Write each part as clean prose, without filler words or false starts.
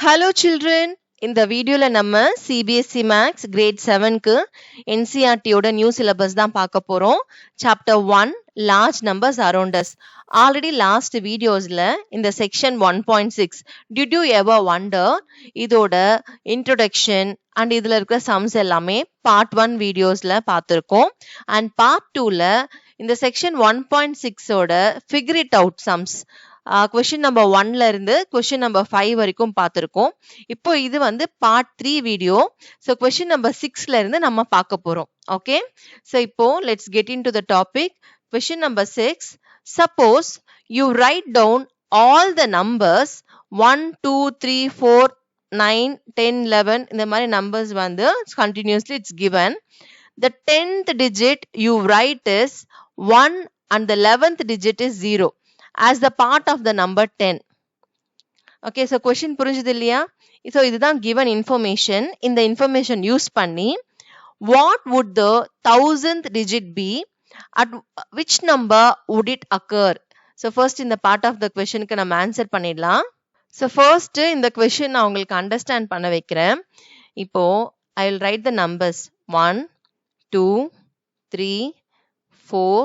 Hello children, இந்த வீடியோல நம்ம CBSE Max grade 7க்கு NCERT யோட நியூ சிலபஸ் தான் பார்க்க போறோம். Chapter 1 large numbers around us. Already last வீடியோஸ்ல இந்த section 1.6 did you ever wonder இதோட இன்ட்ரோடக்ஷன் அண்ட் இதுல இருக்கிற சம்ஸ் எல்லாமே பார்ட் 1 வீடியோஸ்ல பார்த்திருக்கோம். அண்ட் பார்ட் 2ல இந்த செக்ஷன் 1.6 ஓட figure it out sums question number 1ல இருந்து கொஸ்டின் நம்பர் 5 வரைக்கும் பார்த்திருக்கோம். இப்போ இது வந்து part 3 video. So question number 6ல இருந்து நம்ம பார்க்க போறோம். ஓகே, ஸோ இப்போ let's get into the topic. Question number 6. Suppose you write down all the numbers 1 2 3 4 9 10 11 இந்த மாதிரி நம்பர்ஸ் வந்து continuously it's given. The 10th digit you write is 1 and the 11th digit is 0 as the part of the number 10. Okay, so question புரிஞ்சது இல்லையா? So இதுதான் given information. இந்த information use பண்ணி what would the 1000th digit be? At which number would it occur? So first இந்த part of the questionக்கு நம்ம answer பண்ணிடலாம். So first இந்த question நான் உங்களுக்கு அண்டர்ஸ்டாண்ட் பண்ண வைக்கிறேன். இப்போ I will write the numbers 1 2 3 4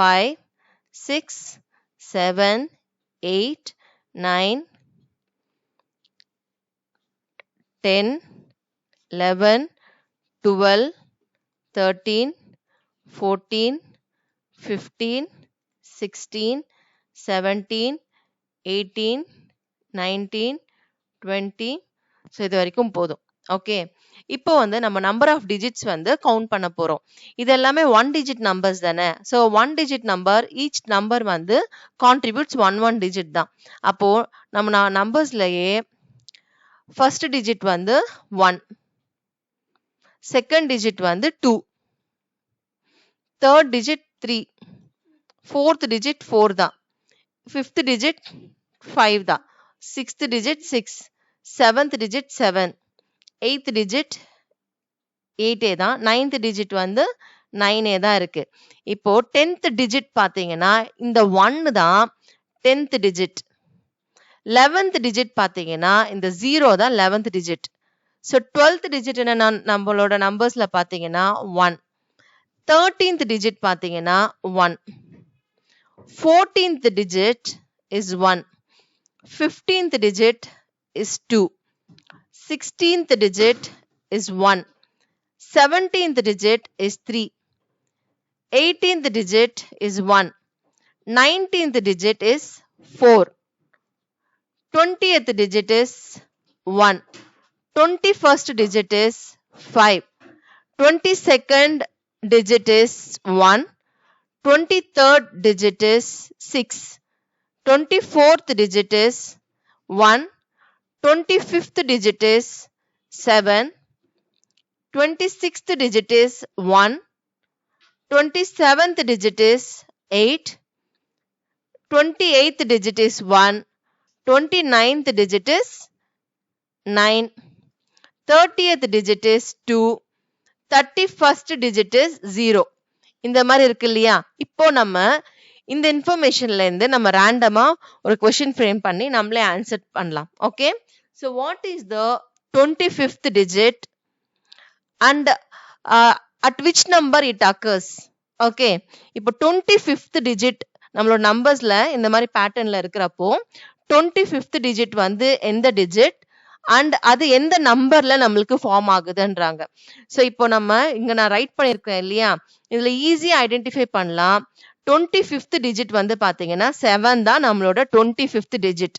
5 6 7 8 9 10 11 12 13 14 15 16 17 18 19 20. So இது வரைக்கும் போதும். ஓகே, இப்போ வந்து நம்ம நம்பர் ஆஃப் டிஜிட்ஸ் வந்து கவுண்ட் பண்ண போறோம். இது எல்லாமே 1 டிஜிட் நம்பர்ஸ் தானே. So 1 digit number, each number வந்து கான்ட்ரிபியூட்ஸ் 1 டிஜிட் தான். அப்போ நம்ம நம்பர்ஸ்லயே ஃபர்ஸ்ட் டிஜிட் வந்து 1, செகண்ட் டிஜிட் வந்து 2, தேர்ட் டிஜிட் 3, ஃபோர்த் டிஜிட் 4 தான், ஃபிஃப்த் டிஜிட் 5 தான், sixth digit 6, seventh digit 7, eighth digit 8 தான், நைன்த் டிஜிட் வந்து 9 தான் இருக்கு. இப்போ 10th டிஜிட் பாத்தீங்கன்னா இந்த 1 தான் 10th டிஜிட். 11th டிஜிட் பாத்தீங்கன்னா இந்த 0 தான் 11th digit. So 12th digit என்ன நம்மளோட நம்பர்ஸ்ல பாத்தீங்கன்னா 1. 13th டிஜிட் பாத்தீங்கன்னா 1. 14th digit is 1. 15th digit is 2. 16th digit is 1. 17th digit is 3. 18th digit is 1. 19th digit is 4. 20th digit is 1. 21st digit is 5. 22nd digit is 1. 23rd digit is 6. 24th digit is 1. 25th digit is 7. 26th digit is 1. 27th digit is 8. 28th digit is 1. 29th digit is 9. 30th digit is 2. 31st digit is 0. இந்த மாதிரி இருக்கு இல்லையா? இப்போ நம்ம இந்த இன்ஃபர்மேஷன்ல இருந்து நம்ம ரேண்டமா ஒரு கொஸ்டின் ஃப்ரேம் பண்ணி நம்மளே ஆன்சர் பண்ணலாம். Okay, so what is the 25th digit and at which number it occurs? Okay, இப்போ 25th டிஜிட் நம்மளோட நம்பர்ஸ்ல இந்த மாதிரி பேட்டர்ன்ல இருக்கிறப்போ 25th டிஜிட் வந்து எந்த டிஜிட் அண்ட் அது எந்த நம்பர்ல நம்மளுக்கு ஃபார்ம் ஆகுதுன்றாங்க. ஸோ இப்போ நம்ம இங்க நான் ரைட் பண்ணிருக்கேன் இல்லையா, இதுல ஈஸியா ஐடென்டிஃபை பண்ணலாம். 25th டிஜிட் வந்து பாத்தீங்கன்னா 7 தான் நம்மளோட 25th டிஜிட்.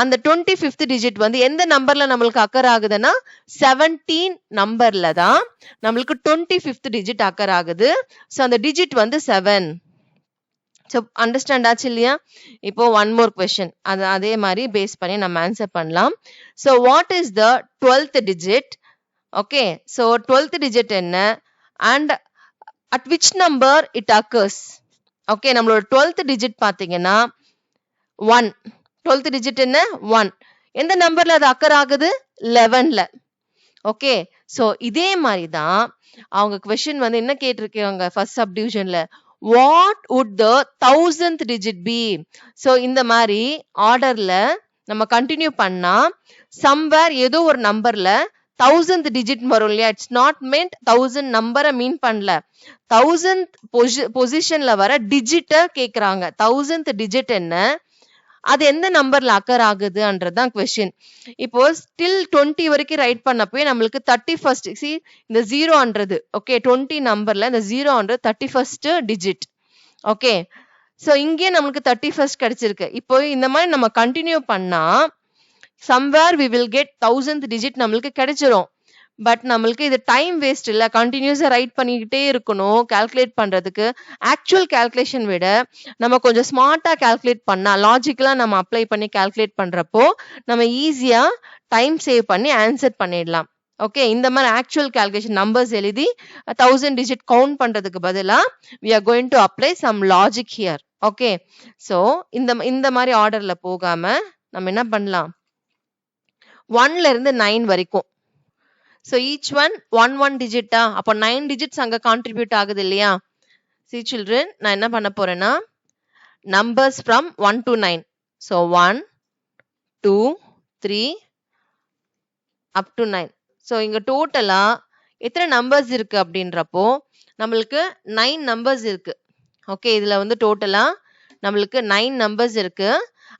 அந்த 25th டிஜிட் வந்து எந்த நம்பர்ல நம்மளுக்கு அக்கர் ஆகுதுன்னா 17 நம்பர்ல தான் நம்மளுக்கு 25th டிஜிட் அக்கர் ஆகுது. ஸோ அந்த டிஜிட் வந்து 7. ஸோ அண்டர்ஸ்டாண்ட் ஆச்சு இல்லையா? இப்போ ஒன் மோர் கொஸ்டின், அதே மாதிரி பேஸ் பண்ணி நம்ம ஆன்சர் பண்ணலாம். So what is the 12th digit? Okay, so 12th digit என்ன and at which number it occurs? Okay, நம்மளோட 12th டிஜிட் பாத்தீங்கன்னா 1. 12th டிஜிட் என்ன? 1. எந்த நம்பர்ல அது அக்கர் ஆகுது? 11ல. ஓகே, ஸோ இதே மாதிரி தான் அவங்க கொஸ்டின் வந்து என்ன கேட்டிருக்காங்க first சப்டிவிஷன்ல, what would the 1000th digit be? So இந்த மாதிரி ஆர்டர்ல நம்ம கண்டினியூ பண்ணா சம்வேர் ஏதோ ஒரு நம்பர்ல 1000th டிஜிட் வரும் இல்லையா? இட்ஸ் நாட் மீன்ட் 1000 நம்பரை மீன் பண்ணல, 1000th பொசிஷன்ல வர டிஜிட்ட கேக்குறாங்க. 1000th டிஜிட் என்ன, அது எந்த நம்பர்ல அக்கர் ஆகுதுன்றதுதான் கொஸ்டின். இப்போ ஸ்டில் 20 வரைக்கும் ரைட் பண்ணப்போ நம்மளுக்கு 31st இந்த 0ன்றது ஓகே 20 நம்பர்ல இந்த 0ன்றது 31st டிஜிட். ஓகே, சோ இங்கே நமக்கு 31st கிடைச்சிருக்கு. இப்போ இந்த மாதிரி நம்ம கண்டினியூ பண்ணா somewhere we will get 1000th digit நம்மளுக்கு கிடைச்சிரும். பட் நம்மளுக்கு இது டைம் வேஸ்ட் இல்ல, கண்டினியூஸா ரைட் பண்ணிக்கிட்டே இருக்கணும் கால்குலேட் பண்றதுக்கு. ஆக்சுவல் கால்குலேஷன் விட நம்ம கொஞ்சம் ஸ்மார்ட்டா கால்குலேட் பண்ணா, லாஜிக்கலா நம்ம அப்ளை பண்ணி கால்குலேட் பண்றப்போ நம்ம ஈஸியா டைம் சேவ் பண்ணி ஆன்சர் பண்ணிடலாம். ஓகே, இந்த மாதிரி ஆக்சுவல் கால்குலேஷன் நம்பர்ஸ் எழுதி 1000 டிஜிட் கவுண்ட் பண்றதுக்கு பதிலா we are going to apply some logic here. Okay, so இந்த மாதிரி ஆர்டர்ல போகாம நம்ம என்ன பண்ணலாம், 1ல இருந்து 9 வரைக்கும். So each one 1 digit அப்போ 9 digits அங்க கான்ட்ரிபியூட் ஆகுது இல்லையா? See children, நான் என்ன பண்ண போறேன்னா numbers from 1 to 9. So 1 2 3 up to 9. So இங்க டோட்டலா எத்தனை நம்பர்ஸ் இருக்கு அப்படின்றப்போ நம்மளுக்கு 9 நம்பர்ஸ் இருக்கு. ஓகே, இதுல வந்து டோட்டலா நம்மளுக்கு 9 நம்பர்ஸ் இருக்கு.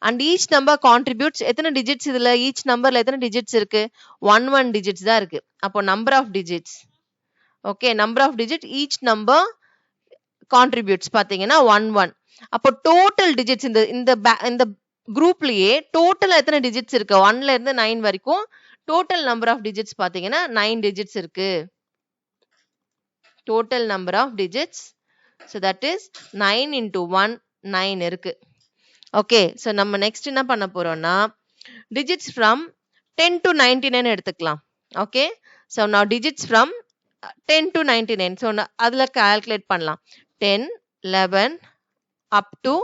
and each number contributes எத்தனை digits, இதுல each numberல எத்தனை digits இருக்கு, 1 digits தான் இருக்கு. அப்போ number of digits, okay, number of digits each number contributes பாத்தீங்கன்னா 1. அப்போ total digits இந்த குரூப்லயே டோட்டலா எத்தனை digits இருக்கு, 1ல இருந்து 9 வரைக்கும் total number of digits பாத்தீங்கன்னா 9 digits இருக்கு. total number of digits, so that is 9 into 1 9 இருக்கு. ஓகே, சோ நம்ம நெக்ஸ்ட் என்ன பண்ண போறோம்னா digits from 10 to 99 எடுத்துக்கலாம். Okay, so now digits from 10 to 99, so அதுல கால்குலேட் பண்ணலாம். 10 11 up to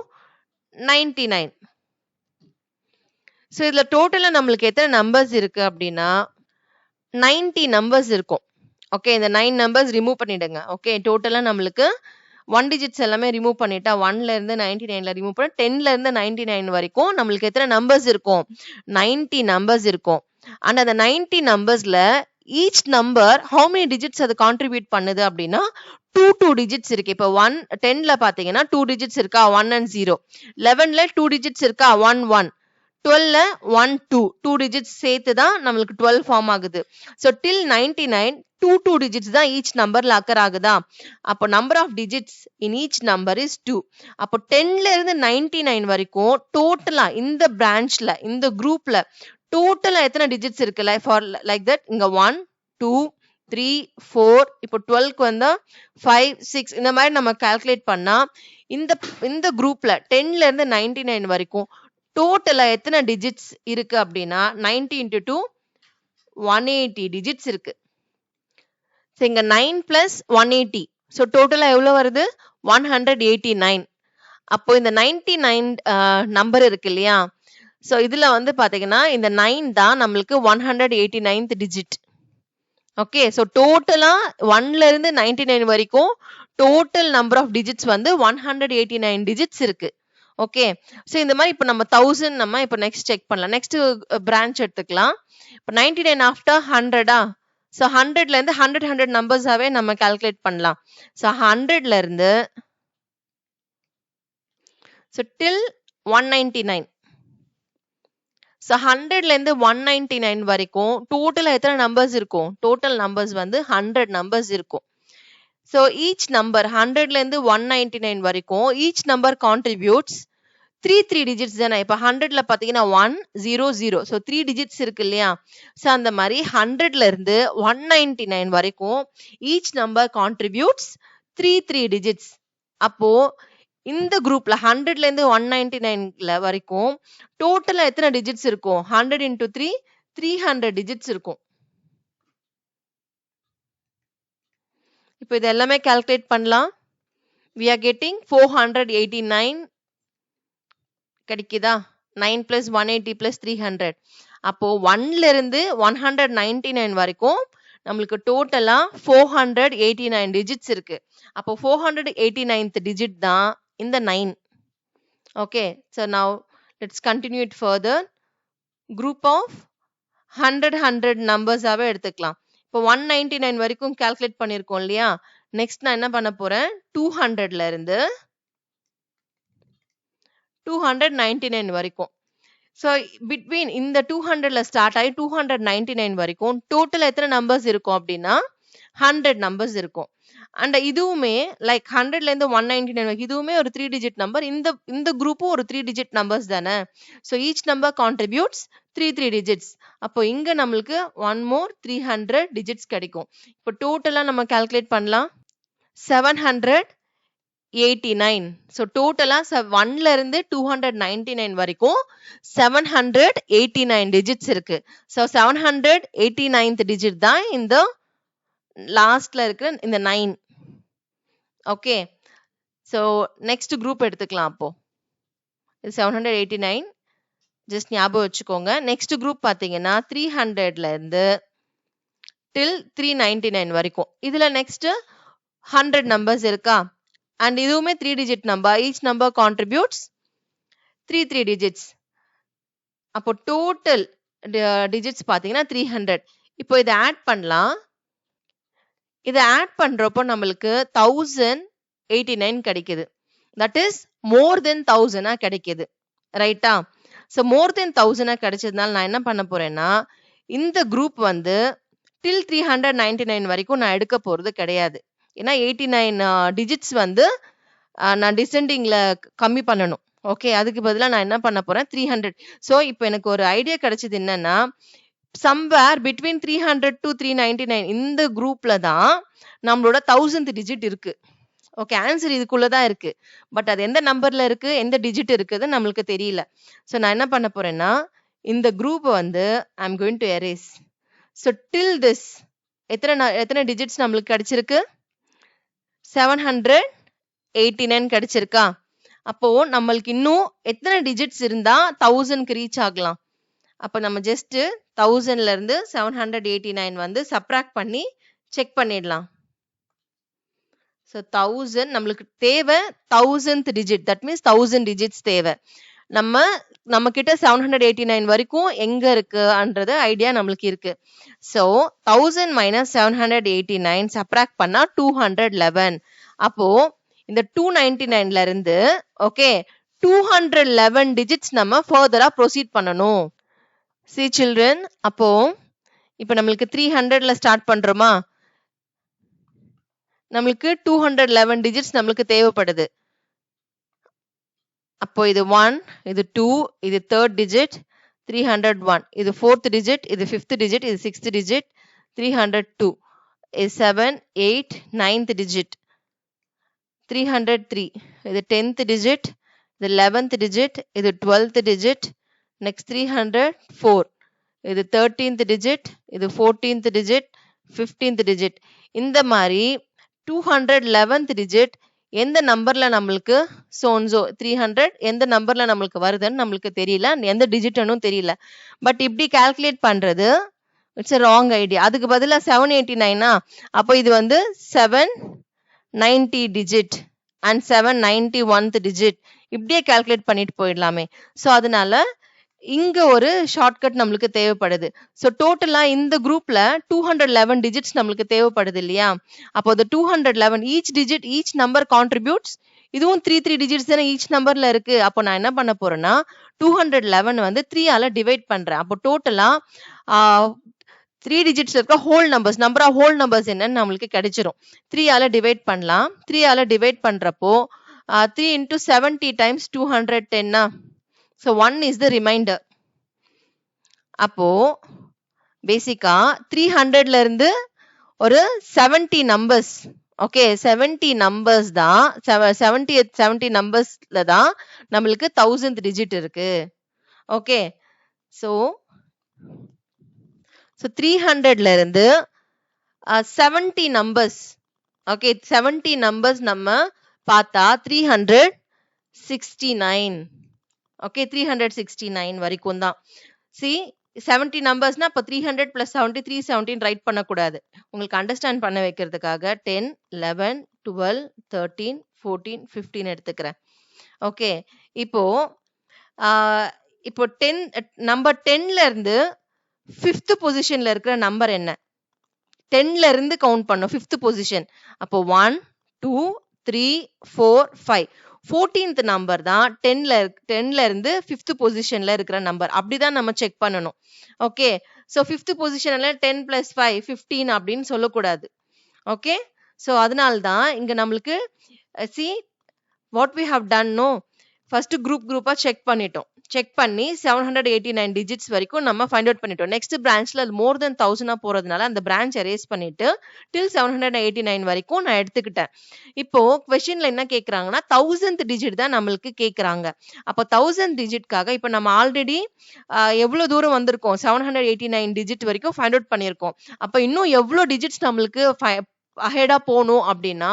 99. சோ இதுல டோட்டலா நம்மளுக்கு எத்தனை நம்பர்ஸ் இருக்கு அப்படின்னா 90 நம்பர்ஸ் இருக்கும். ஓகே, இந்த 9 நம்பர்ஸ் ரிமூவ் பண்ணிடுங்க. ஓகே, டோட்டலா நம்மளுக்கு 1 digits எல்லாமே ரிமூவ் பண்ணிட்டா 1ல இருந்து 99ல ரிமூவ் பண்ண 10ல இருந்து 99 வரைக்கும் நம்மளுக்கு எத்தனை நம்பர்ஸ் இருக்கும், 90 நம்பர்ஸ் இருக்கும். அண்ட் அந்த 90 நம்பர்ஸ்ல each number how many digits அது கான்ட்ரிபியூட் பண்ணுது அப்படின்னா 2 digits இருக்கு. இப்போ 10ல பாத்தீங்கன்னா 2 digits இருக்கா, 1 and 0. 11ல 2 digits இருக்கா, 1 1. 12ல 1 2 digits சேர்த்து தான் நம்மளுக்கு 12 ஃபார்ம் ஆகுது. ஸோ டில் 99 2 digits தான் ஈச் நம்பர்ல அக்கர் ஆகுதா. அப்போ number of digits in each number is 2. அப்போ 10ல இருந்து 99 வரைக்கும் டோட்டலா இந்த பிரான்ச்ல இந்த குரூப்ல டோட்டலா எத்தனை டிஜிட்ஸ் இருக்குல்ல, ஃபார் லைக் தட் இங்க 1 2 3 4 இப்போ 12க்கு வந்தா 5 6 இந்த மாதிரி நம்ம கால்குலேட் பண்ணா இந்த குரூப்ல 10ல இருந்து 99 வரைக்கும் டோட்டலா எத்தனை டிஜிட்ஸ் இருக்கு அப்படின்னா 90 into 2 180 டிஜிட்ஸ் இருக்கு. இங்க 9 plus 180, so டோட்டலா எவ்வளவு வருது 189. அப்போ இந்த 99 நம்பர் இருக்கு இல்லையா, சோ இதுல வந்து பாத்தீங்கன்னா இந்த 9 தான் நம்மளுக்கு 189th டிஜிட். ஓகே, சோ டோட்டலா 1ல இருந்து 99 வரைக்கும் டோட்டல் நம்பர் ஆஃப் டிஜிட்ஸ் வந்து 189 டிஜிட்ஸ் இருக்கு. ஓகே, சோ இந்த மாதிரி இப்போ நம்ம 1000 நம்ம இப்போ நெக்ஸ்ட் செக் பண்ணலாம். நெக்ஸ்ட் பிரான்ச் எடுத்துக்கலாம். இப்போ 99 ஆஃப்டர் 100 சோ 100ல இருந்து 100 நம்பர்ஸாவே நம்ம கால்குலேட் பண்ணலாம். சோ 100ல இருந்து சோ டில் 199, சோ 100ல இருந்து 199 வரைக்கும் டோட்டலா எத்தனை நம்பர்ஸ் இருக்கும், டோட்டல் நம்பர்ஸ் வந்து 100 நம்பர்ஸ் இருக்கும். சோ ஈச் நம்பர் 100ல இருந்து 199 வரைக்கும் ஈச் நம்பர் கான்ட்ரிபியூட்ஸ் 3 digits தானே. இப்போ 100ல பாத்தீங்கன்னா 1 0 0, ஸோ 3 digits இருக்கு இல்லையா. ஸோ அந்த மாதிரி 100ல இருந்து 199 வரைக்கும் ஈச் நம்பர் கான்ட்ரிபியூட்ஸ் 3 digits. அப்போ இந்த குரூப்ல 100ல இருந்து 199ல வரைக்கும் டோட்டலா எத்தனை டிஜிட்ஸ் இருக்கும், 100 into 3 300 டிஜிட்ஸ் இருக்கும். இப்போ இது எல்லாமே கால்குலேட் பண்ணலாம். we are getting 489 கிடைக்குதா, 9 plus 180 plus 300. அப்போ 1ல இருந்து 199 வரைக்கும் நம்மளுக்கு டோட்டலா 489 டிஜிட்ஸ் இருக்கு. அப்போ 489th டிஜிட் தான் இந்த 9. Okay, so now let's continue it further. group of 100 நம்பர்ஸாவே எடுத்துக்கலாம். இப்போ 199 வரைக்கும் கால்குலேட் பண்ணியிருக்கோம் இல்லையா? நெக்ஸ்ட் நான் என்ன பண்ண போறேன்? 200ல இருந்து 299 வரைக்கும். ஸோ பிட்வீன் இந்த 200ல ஸ்டார்ட் ஆகி 299 வரைக்கும் டோட்டல் எத்தனை நம்பர்ஸ் இருக்கும் அப்படின்னா 100 நம்பர்ஸ் இருக்கும். அண்ட் இதுவுமே லைக் 100ல இருந்து 199 வரைக்கும் இதுவுமே ஒரு 3 டிஜிட் நம்பர். இந்த குரூப்பும் ஒரு 3 டிஜிட் நம்பர்ஸ் தானே. So each number contributes 3 digits. அப்போ இங்க நம்மளுக்கு 1 more 300 டிஜிட்ஸ் கிடைக்கும். இப்போ டோட்டலா நம்ம கால்குலேட் பண்ணலாம். 789. ஸோ டோட்டலா 1ல இருந்து 299 வரைக்கும் 789 டிஜிட்ஸ் இருக்கு. ஸோ 789th டிஜிட் தான் இந்த லாஸ்ட்ல இருக்கிற இந்த 9. ஓகே. ஸோ நெக்ஸ்ட் குரூப் எடுத்துக்கலாம். அப்போ இது 789 ஜஸ்ட் ஞாபகம் வச்சுக்கோங்க. நெக்ஸ்ட் குரூப் பாத்தீங்கன்னா 300ல இருந்து டில் 399 வரைக்கும். இதுல நெக்ஸ்ட் 100 நம்பர்ஸ் இருக்கா? அண்ட் இதுவுமே 3 digit number. Each number contributes 3 digits. அப்போ டோட்டல் டிஜிட்ஸ் பாத்தீங்கன்னா 300. இப்போ இதை ஆட் பண்ணலாம். இதை ஆட் பண்றப்போ நம்மளுக்கு 1089 கிடைக்குது. தட் இஸ் மோர் தென் 1000 கிடைக்குது. ரைட்டா? ஸோ மோர் தென் 1000 கிடைச்சதுனால நான் என்ன பண்ண போறேன்னா இந்த குரூப் வந்து டில் 399 வரைக்கும் நான் எடுக்க போறது கிடையாது. ஏன்னா 89 டிஜிட்ஸ் வந்து நான் டிசெண்டிங்ல கம்மி பண்ணணும். ஓகே. அதுக்கு பதிலாக நான் என்ன பண்ண போறேன் 300. ஸோ இப்போ எனக்கு ஒரு ஐடியா கிடைச்சது என்னன்னா somewhere between 300 to 399 இந்த குரூப்ல தான் நம்மளோட 1000th டிஜிட் இருக்கு. ஓகே. ஆன்சர் இதுக்குள்ளதான் இருக்கு. பட் அது எந்த நம்பர்ல இருக்கு, எந்த டிஜிட் இருக்குது நம்மளுக்கு தெரியல. ஸோ நான் என்ன பண்ண போறேன்னா இந்த குரூப் வந்து I am going to erase. So till this எத்தனை டிஜிட்ஸ் நம்மளுக்கு கிடைச்சிருக்கு? 789 கிடைச்சிருக்கா? அப்போ நம்மளுக்கு இன்னும் எத்தனை டிஜிட்ஸ் இருந்தா 1000க்கு ரீச் ஆகலாம்? அப்ப நம்ம ஜஸ்ட் 1000ல இருந்து 789 வந்து சப்ராக்ட் பண்ணி செக் பண்ணிடலாம். ஸோ 1000 நம்மளுக்கு தேவை 1000th digit. That means 1000 digits தேவை. நம்ம கிட்ட 789 வரைக்கும் எங்க இருக்குன்றது ஐடியா நம்மளுக்கு இருக்கு. ஸோ 1000 மைனஸ் 789 சப்ராக்ட் பண்ணா 211. அப்போ இந்த 299ல இருந்து ஓகே 211 டிஜிட்ஸ் நம்ம ஃபர்தரா ப்ரொசீட் பண்ணணும். See children, அப்போ இப்போ நம்மளுக்கு 300ல ஸ்டார்ட் பண்றோமா? நம்மளுக்கு 211 டிஜிட்ஸ் நம்மளுக்கு தேவைப்படுது. அப்போ இது 1, இது 2, இது 3rd டிஜிட், 301. இது 4th டிஜிட், இது 5th டிஜிட், இது 6th டிஜிட், 302. இது 7, 8, 9th டிஜிட், 303. இது 10th டிஜிட், இது 11th டிஜிட், இது 12th டிஜிட், next 304. இது 13th digit, இது 14th digit, 15th digit. இந்த மாதிரி 211th digit எந்த நம்பர்ல நம்மளுக்கு சோன்சோ 300 எந்த நம்பர்ல நம்மளுக்கு வருதுன்னு நம்மளுக்கு தெரியல, எந்த டிஜிட்னு தெரியல. பட் இப்படி கால்குலேட் பண்றது இட்ஸ் a wrong ஐடியா. அதுக்கு பதிலா 789 அப்போ இது வந்து 790 digit and 791th digit இப்படியே கால்குலேட் பண்ணிட்டு போயிடலாமே. ஸோ அதனால இங்க ஒரு ஷார்ட்கட் நம்மளுக்கு தேவைப்படுது. ஸோ டோட்டலா இந்த குரூப்ல 211 டிஜிட்ஸ் நம்மளுக்கு தேவைப்படுது இல்லையா? அப்போ the 211 each digit each number contributes. இதுவும் 3 டிஜிட்ஸ் தானே ஈச் நம்பர்ல இருக்கு. அப்போ நான் என்ன பண்ண போறேன்னா 211 வந்து 3ஆல டிவைட் பண்றேன். அப்போ டோட்டலா 3 டிஜிட்ஸ் இருக்க whole numbers number of whole numbers என்னன்னு நம்மளுக்கு கிடைச்சிரும். 3ஆல டிவைட் பண்ணலாம். 3ஆல டிவைட் பண்றப்போ 3 into 70 times 210. So 1 is the remainder. அப்போ பேசிக்கா 300ல இருந்து ஒரு 70 நம்பர்ஸ் ஓகே 70 நம்பர்ஸ் தான் 70 நம்பர்ஸ்ல தான் நம்மளுக்கு 1000th டிஜிட் இருக்கு. ஓகே. ஸோ 300ல இருந்து 70 நம்பர்ஸ் ஓகே 70 நம்பர்ஸ் நம்ம பார்த்தா 369 ஓகே 369 வரைக்கும் தான். சி 70 நம்பர்ஸ்னா அப்போ 300 + 70 317 ரைட் பண்ணக்கூடாது. உங்களுக்கு அண்டர்ஸ்டாண்ட் பண்ண வைக்கிறதுக்காக 10, 11, 12, 13, 14, 15 எடுத்துக்கிறேன். ஓகே. இப்போ இப்போ நம்பர் 10ல இருந்து 5th பொசிஷன்ல இருக்கிற நம்பர் என்ன? 10ல இருந்து கவுண்ட் பண்ணும் 5th பொசிஷன். அப்போ 1 2 3 4 5. 14th நம்பர் தான் 10ல இருந்து 5th பொசிஷன்ல இருக்கிற நம்பர். அப்படிதான் நம்ம செக் பண்ணணும். ஓகே, சோ 5th பொசிஷன்ல 10 + 5 15 அப்படின்னு சொல்லக்கூடாது. ஓகே, சோ அதனால தான் இங்க நம்மளுக்கு see what we have done, no, first குரூப்பா செக் பண்ணிட்டோம். செக் பண்ணி 789 டிஜிட்ஸ் வரைக்கும் நம்ம ஃபைண்ட் அவுட் பண்ணிட்டோம். நெக்ஸ்ட் பிரான்ச்ல மோர் தென் 1000 போறதுனால அந்த பிரான்ச் எரேஸ் பண்ணிட்டு till 789 வரைக்கும் நான் எடுத்துக்கிட்டேன். இப்போ क्वेश्चनல என்ன கேக்குறாங்கன்னா 1000th டிஜிட் தான் நம்மளுக்கு கேக்குறாங்க. அப்போ 1000th டிஜிட்காக இப்போ நம்ம ஆல்ரெடி எவ்வளவு தூரம் வந்திருக்கோம்? 789 டிஜிட் வரைக்கும் ஃபைண்ட் அவுட் பண்ணிருக்கோம். அப்ப இன்னும் எவ்வளவு டிஜிட்ஸ் நம்மளுக்கு அஹெடா போணும் அப்படின்னா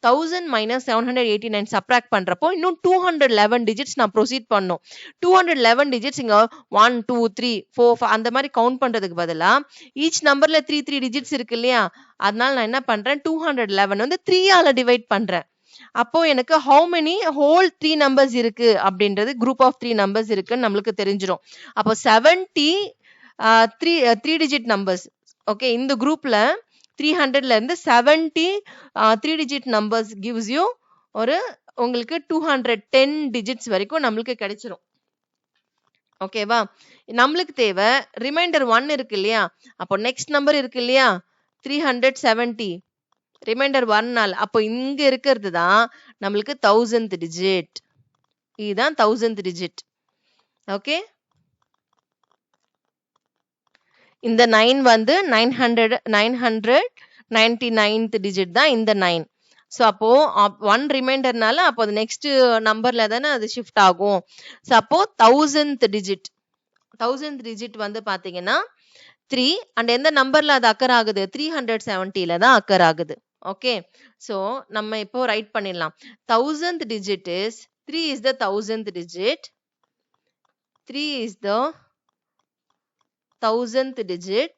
1000 - 789 சப்ராக்ட் பண்றப்போ இன்னும் 211 டிஜிட்ஸ் நான் ப்ரொசீட் பண்ணும். 211 டிஜிட்ஸ் இங்க 1 2 3 4 5 அந்த மாதிரி கவுண்ட் பண்றதுக்கு பதிலா ஈச் நம்பர்ல 3 டிஜிட்ஸ் இருக்கு இல்லையா, அதனால நான் என்ன பண்றேன் 211 வந்து 3 ஆல டிவைட் பண்றேன். அப்போ எனக்கு how many whole 3 நம்பர்ஸ் இருக்கு அப்படின்றது குரூப் ஆஃப் 3 நம்பர்ஸ் இருக்குன்னு நம்மளுக்கு தெரிஞ்சிடும். அப்போ 70 3 டிஜிட் நம்பர்ஸ். ஓகே, இந்த குரூப்ல 300ல இருந்து 70 3 டிஜிட் நம்பர்ஸ் gives you ஒரு உங்களுக்கு 210 டிஜிட்ஸ் வரைக்கும் நம்மளுக்கு கிடைச்சிரும். ஓகேவா, நம்மளுக்கு தேவை ரிமைண்டர் 1 இருக்கு இல்லையா, அப்போ நெக்ஸ்ட் நம்பர் இருக்கு இல்லையா 370 ரிமைண்டர் 1 நாள், அப்போ இங்க இருக்கிறது தான் நம்மளுக்கு 1000th டிஜிட். இதுதான் 1000th டிஜிட். ஓகே, இந்த 9 வந்து 999th டிஜிட் தான் இந்த 9. ஸோ அப்போ 1 ரிமைண்டர்னால அப்போ அது நெக்ஸ்ட் நம்பர்ல தானே அது ஷிஃப்ட் ஆகும். ஸோ அப்போ 1000th டிஜிட் வந்து பாத்தீங்கன்னா 3 அண்ட் எந்த நம்பர்ல அது அக்கர் ஆகுது 370ல தான் அக்கர் ஆகுது. ஓகே, ஸோ நம்ம இப்போ ரைட் பண்ணிடலாம். 1000th digit is 3 is the 1000th digit. 3 is the 1000th digit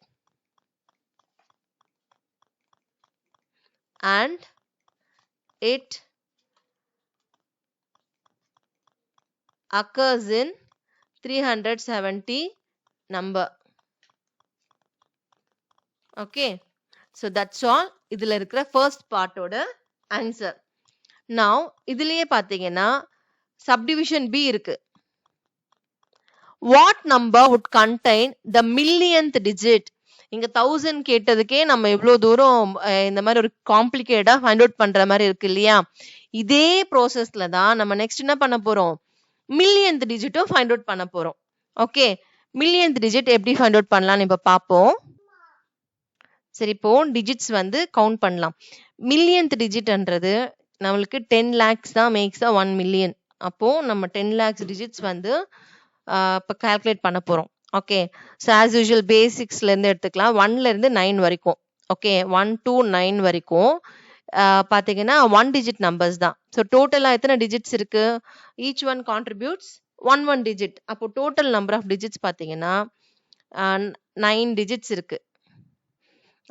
and it occurs in 370 number. Okay, so that's all. இதுல இருக்கிற first part ஓட answer. Now இதுலயே பாத்தீங்கன்னா subdivision B இருக்கு. What number would contain the millionth digit? இங்க 1000 கேட்டதுக்கே நம்ம எவ்வளவு தூரம் இந்த மாதிரி ஒரு காம்ப்ளிகேட்டா ஃபைண்ட் அவுட் பண்ற மாதிரி இருக்கு இல்லையா, இதே ப்ராசஸ்ல தான் நம்ம நெக்ஸ்ட் என்ன பண்ண போறோம், மில்லியன்த் டிஜிட்டும் ஃபைண்ட் அவுட் பண்ண போறோம். ஓகே, மில்லியன்த் டிஜிட் எப்படி ஃபைண்ட் அவுட் பண்ணலாம்னு இப்ப பாப்போம். சரி, இப்போ டிஜிட்ஸ் வந்து கவுண்ட் பண்ணலாம். மில்லியன்த் டிஜிட்ன்றது நம்மளுக்கு 10 lakhs தான் மேக்ஸ் 1 million. அப்போ நம்ம 10 lakhs டிஜிட்ஸ் வந்து இப்போ கால்குலேட் பண்ண போறோம். ஓகே, ஸோ ஆஸ் யூஷுவல் பேசிக்ஸ்ல இருந்து எடுத்துக்கலாம். 1ல இருந்து 9 வரைக்கும். ஓகே, 1 to 9 வரைக்கும் பாத்தீங்கன்னா 1 digit நம்பர்ஸ் தான். ஸோ டோட்டலா எத்தனை டிஜிட்ஸ் இருக்கு, ஈச் ஒன் கான்ட்ரிபியூட்ஸ் 1 டிஜிட். அப்போ டோட்டல் நம்பர் ஆஃப் டிஜிட்ஸ் பாத்தீங்கன்னா 9 டிஜிட்ஸ் இருக்கு.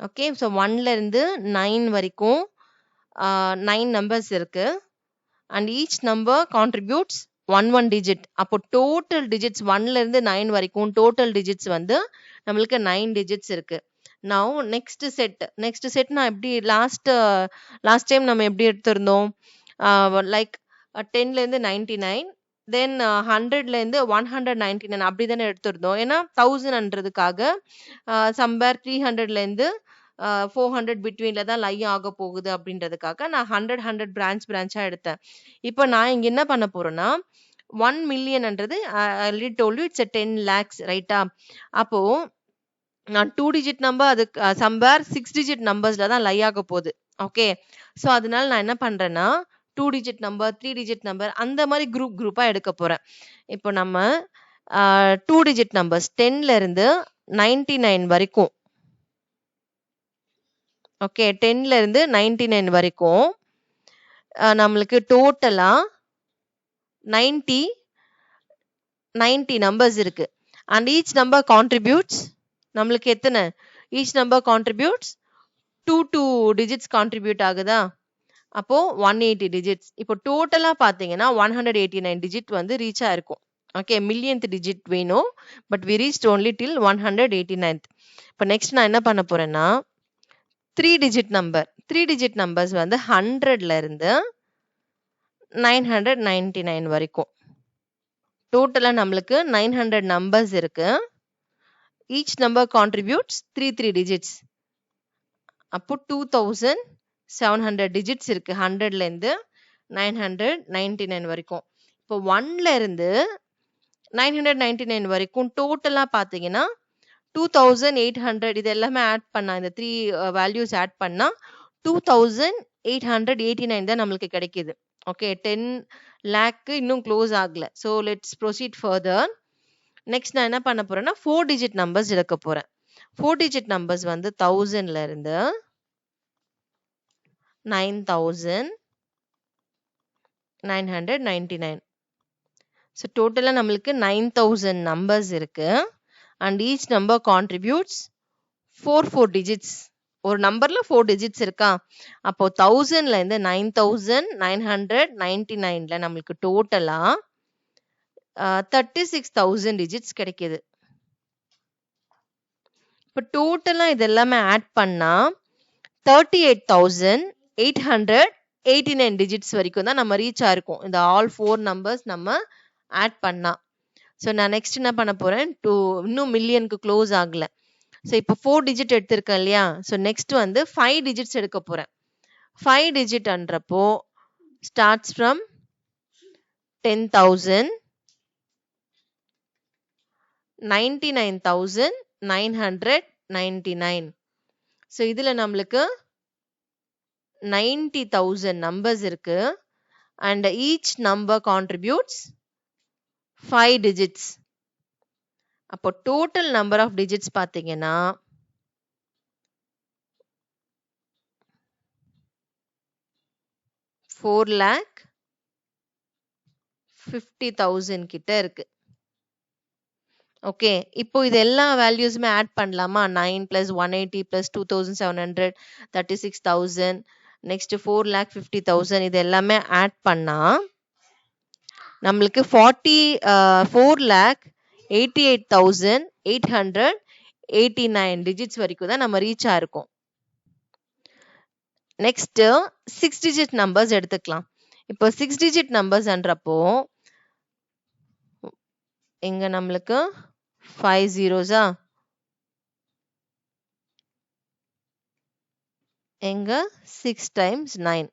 ஓகே, ஸோ 1ல இருந்து 9 வரைக்கும் 9 நம்பர்ஸ் இருக்கு and each number contributes 1 digit. அப்போ டோட்டல் டிஜிட்ஸ் 1ல இருந்து 9 வரைக்கும் டோட்டல் டிஜிட்ஸ் வந்து நம்மளுக்கு 9 டிஜிட்ஸ் இருக்கு. நவ் நெக்ஸ்ட் செட் நான் எப்படி லாஸ்ட் டைம் நம்ம எப்படி எடுத்திருந்தோம், லைக் 10ல இருந்து 99 தென் 100ல இருந்து 199 அப்படிதானே எடுத்திருந்தோம். ஏன்னா 1000ன்றதுக்காக சம்வேர் 300ல இருந்து 400 பிட்வீன்ல தான் லை ஆக போகுது அப்படின்றதுக்காக நான் 100 பிரான்ச்சா எடுத்தேன். இப்போ நான் இங்க என்ன பண்ண போறேன்னா 1 millionன்றது already told you it's 10 lakhs ரைட்டா. அப்போ நான் 2 digit நம்பர் அது சம்வேர் 6 digit நம்பர்ஸ்ல தான் லை ஆக போகுது. ஓகே, ஸோ அதனால நான் என்ன பண்றேன்னா 2 digit நம்பர் 3 digit நம்பர் அந்த மாதிரி குரூப்பா எடுக்க போறேன். இப்போ நம்ம 2 digit நம்பர்ஸ் 10ல இருந்து 99 வரைக்கும். ஓகே, 10ல இருந்து 99 வரைக்கும் நம்மளுக்கு டோட்டலா 90 நம்பர்ஸ் இருக்கு அண்ட் ஈச் நம்பர் கான்ட்ரிபியூட்ஸ் நம்மளுக்கு எத்தனை, each number contributes 2 digits contribute ஆகுதா, அப்போ 180 டிஜிட்ஸ். இப்போ டோட்டலா பாத்தீங்கன்னா 189 டிஜிட் வந்து ரீச் ஆயிருக்கும். ஓகே, மில்லியன்த் டிஜிட் வேணும். But we reached only till 189th. இப்போ நெக்ஸ்ட் நான் என்ன பண்ண போறேன்னா 3 டிஜிட் நம்பர். 3 டிஜிட் நம்பர்ஸ் வந்து 100ல இருந்து 999 வரைக்கும். டோட்டலா நம்மளுக்கு 900 நம்பர்ஸ் இருக்கு. Each number contributes 3 digits. அப்போ 2700 டிஜிட்ஸ் இருக்கு 100ல இருந்து 999 வரைக்கும். இப்போ 1ல இருந்து 999 வரைக்கும் டோட்டலா பாத்தீங்கன்னா 2800 இது எல்லாமே ஆட் பண்ணா இந்த 3 வேல்யூஸ் ஆட் பண்ணா 2889 தான் நம்மளுக்கு கிடைக்குது. ஓகே, 10 lakh இன்னும் க்ளோஸ் ஆகல. So let's proceed further. Next நான் என்ன பண்ண போறேன்னா 4 டிஜிட் நம்பர்ஸ் எடுக்க போறேன். 4 டிஜிட் நம்பர்ஸ் வந்து 1000ல இருந்து 9999. ஸோ டோட்டலா நம்மளுக்கு 9000 நம்பர்ஸ் இருக்கு. And each number contributes 4 digits. ஒரு நம்பர்ல 4 டிஜிட்ஸ் இருக்கா? அப்போ 1000ல இருந்து 9999ல நம்மளுக்கு டோட்டலா 36,000 டிஜிட்ஸ் கிடைக்குது. இப்போ டோட்டலா இது எல்லாமே ஆட் பண்ணா 38,889 டிஜிட்ஸ் வரைக்கும் தான் நம்ம ரீச் ஆயிருக்கும். இந்த ஆல் 4 நம்பர்ஸ் நம்ம ஆட் பண்ணா. ஸோ நான் நெக்ஸ்ட் என்ன பண்ண போறேன், இன்னும் மில்லியனுக்கு க்ளோஸ் ஆகல. ஸோ இப்போ 4 டிஜிட் எடுத்திருக்கேன் இல்லையா? ஸோ நெக்ஸ்ட் வந்து 5 டிஜிட்ஸ் எடுக்க போறேன். 5 டிஜிட்ன்றப்போ ஸ்டார்ட்ஸ் ஃப்ரம் 10,000, 99,999. ஸோ இதுல நம்மளுக்கு 90,000 நம்பர்ஸ் இருக்கு. And each number contributes 5 digits. அப்போ டோட்டல் நம்பர் ஆஃப் டிஜிட்ஸ் பாத்தீங்கன்னா 4,50,000 கிட்ட இருக்கு. ஓகே, இப்போ இது எல்லா வேல்யூஸுமே ஆட் பண்ணலாமா? 9 plus 180 plus 2700 36,000 நெக்ஸ்ட் 4,50,000 இது எல்லாமே ஆட் பண்ணா நம்மளுக்கு 4,88,889 டிஜிட்ஸ் வரைக்கும் தான் நம்ம ரீச் ஆயிருக்கோம். நெக்ஸ்ட் 6 டிஜிட் நம்பர்ஸ் எடுத்துக்கலாம். இப்போ 6 டிஜிட் நம்பர்ஸ்ன்றப்போ எங்க நம்மளுக்கு 5 zeros எங்க 6 times 9.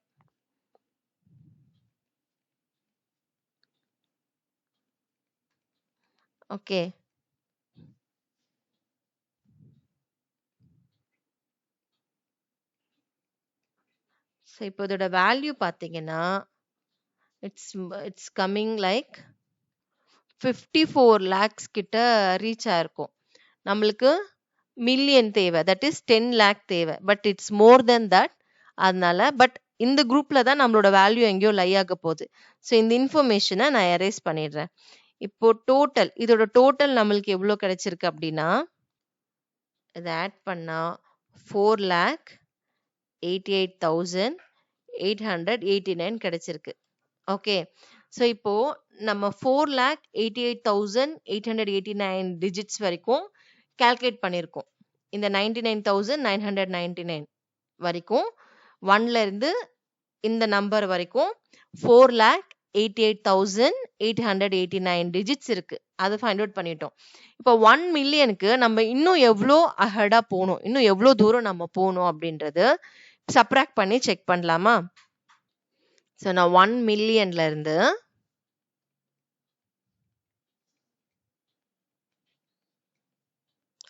ஓகே, ஸோ இப்போ இதோட வேல்யூ பார்த்தீங்கன்னா இட்ஸ் கம்மிங் லைக் 54 lakhs கிட்ட ரீச் ஆயிருக்கும். நம்மளுக்கு மில்லியன் தேவை, தட் இஸ் 10 lakh தேவை. But it's more then that. அதனால பட் இந்த குரூப்ல தான் நம்மளோட வேல்யூ எங்கேயோ லை ஆக போகுது. ஸோ இந்த இன்ஃபர்மேஷனை நான் எரேஸ் பண்ணிடுறேன். இப்போ டோட்டல் இதோட டோட்டல் நம்மளுக்கு எவ்வளோ கிடைச்சிருக்கு அப்படின்னா இதை ஆட் பண்ணா 4,88,889 கிடைச்சிருக்கு. ஓகே, ஸோ இப்போ நம்ம 4,88,889 டிஜிட்ஸ் வரைக்கும் கால்குலேட் பண்ணியிருக்கோம். இந்த 99,999 வரைக்கும் 1ல இருந்து இந்த நம்பர் வரைக்கும் 4,88,889 டிஜிட்ஸ் இருக்கு. அதை ஃபைண்ட் அவுட் பண்ணிட்டோம். இப்போ 1 மில்லியனுக்கு நம்ம இன்னும் எவ்வளோ அஹெடா போகணும், இன்னும் எவ்வளோ தூரம் நம்ம போகணும் அப்படின்றது சப்ராக்ட் பண்ணி செக் பண்ணலாமா? ஸோ நான் 1 மில்லியன்ல இருந்து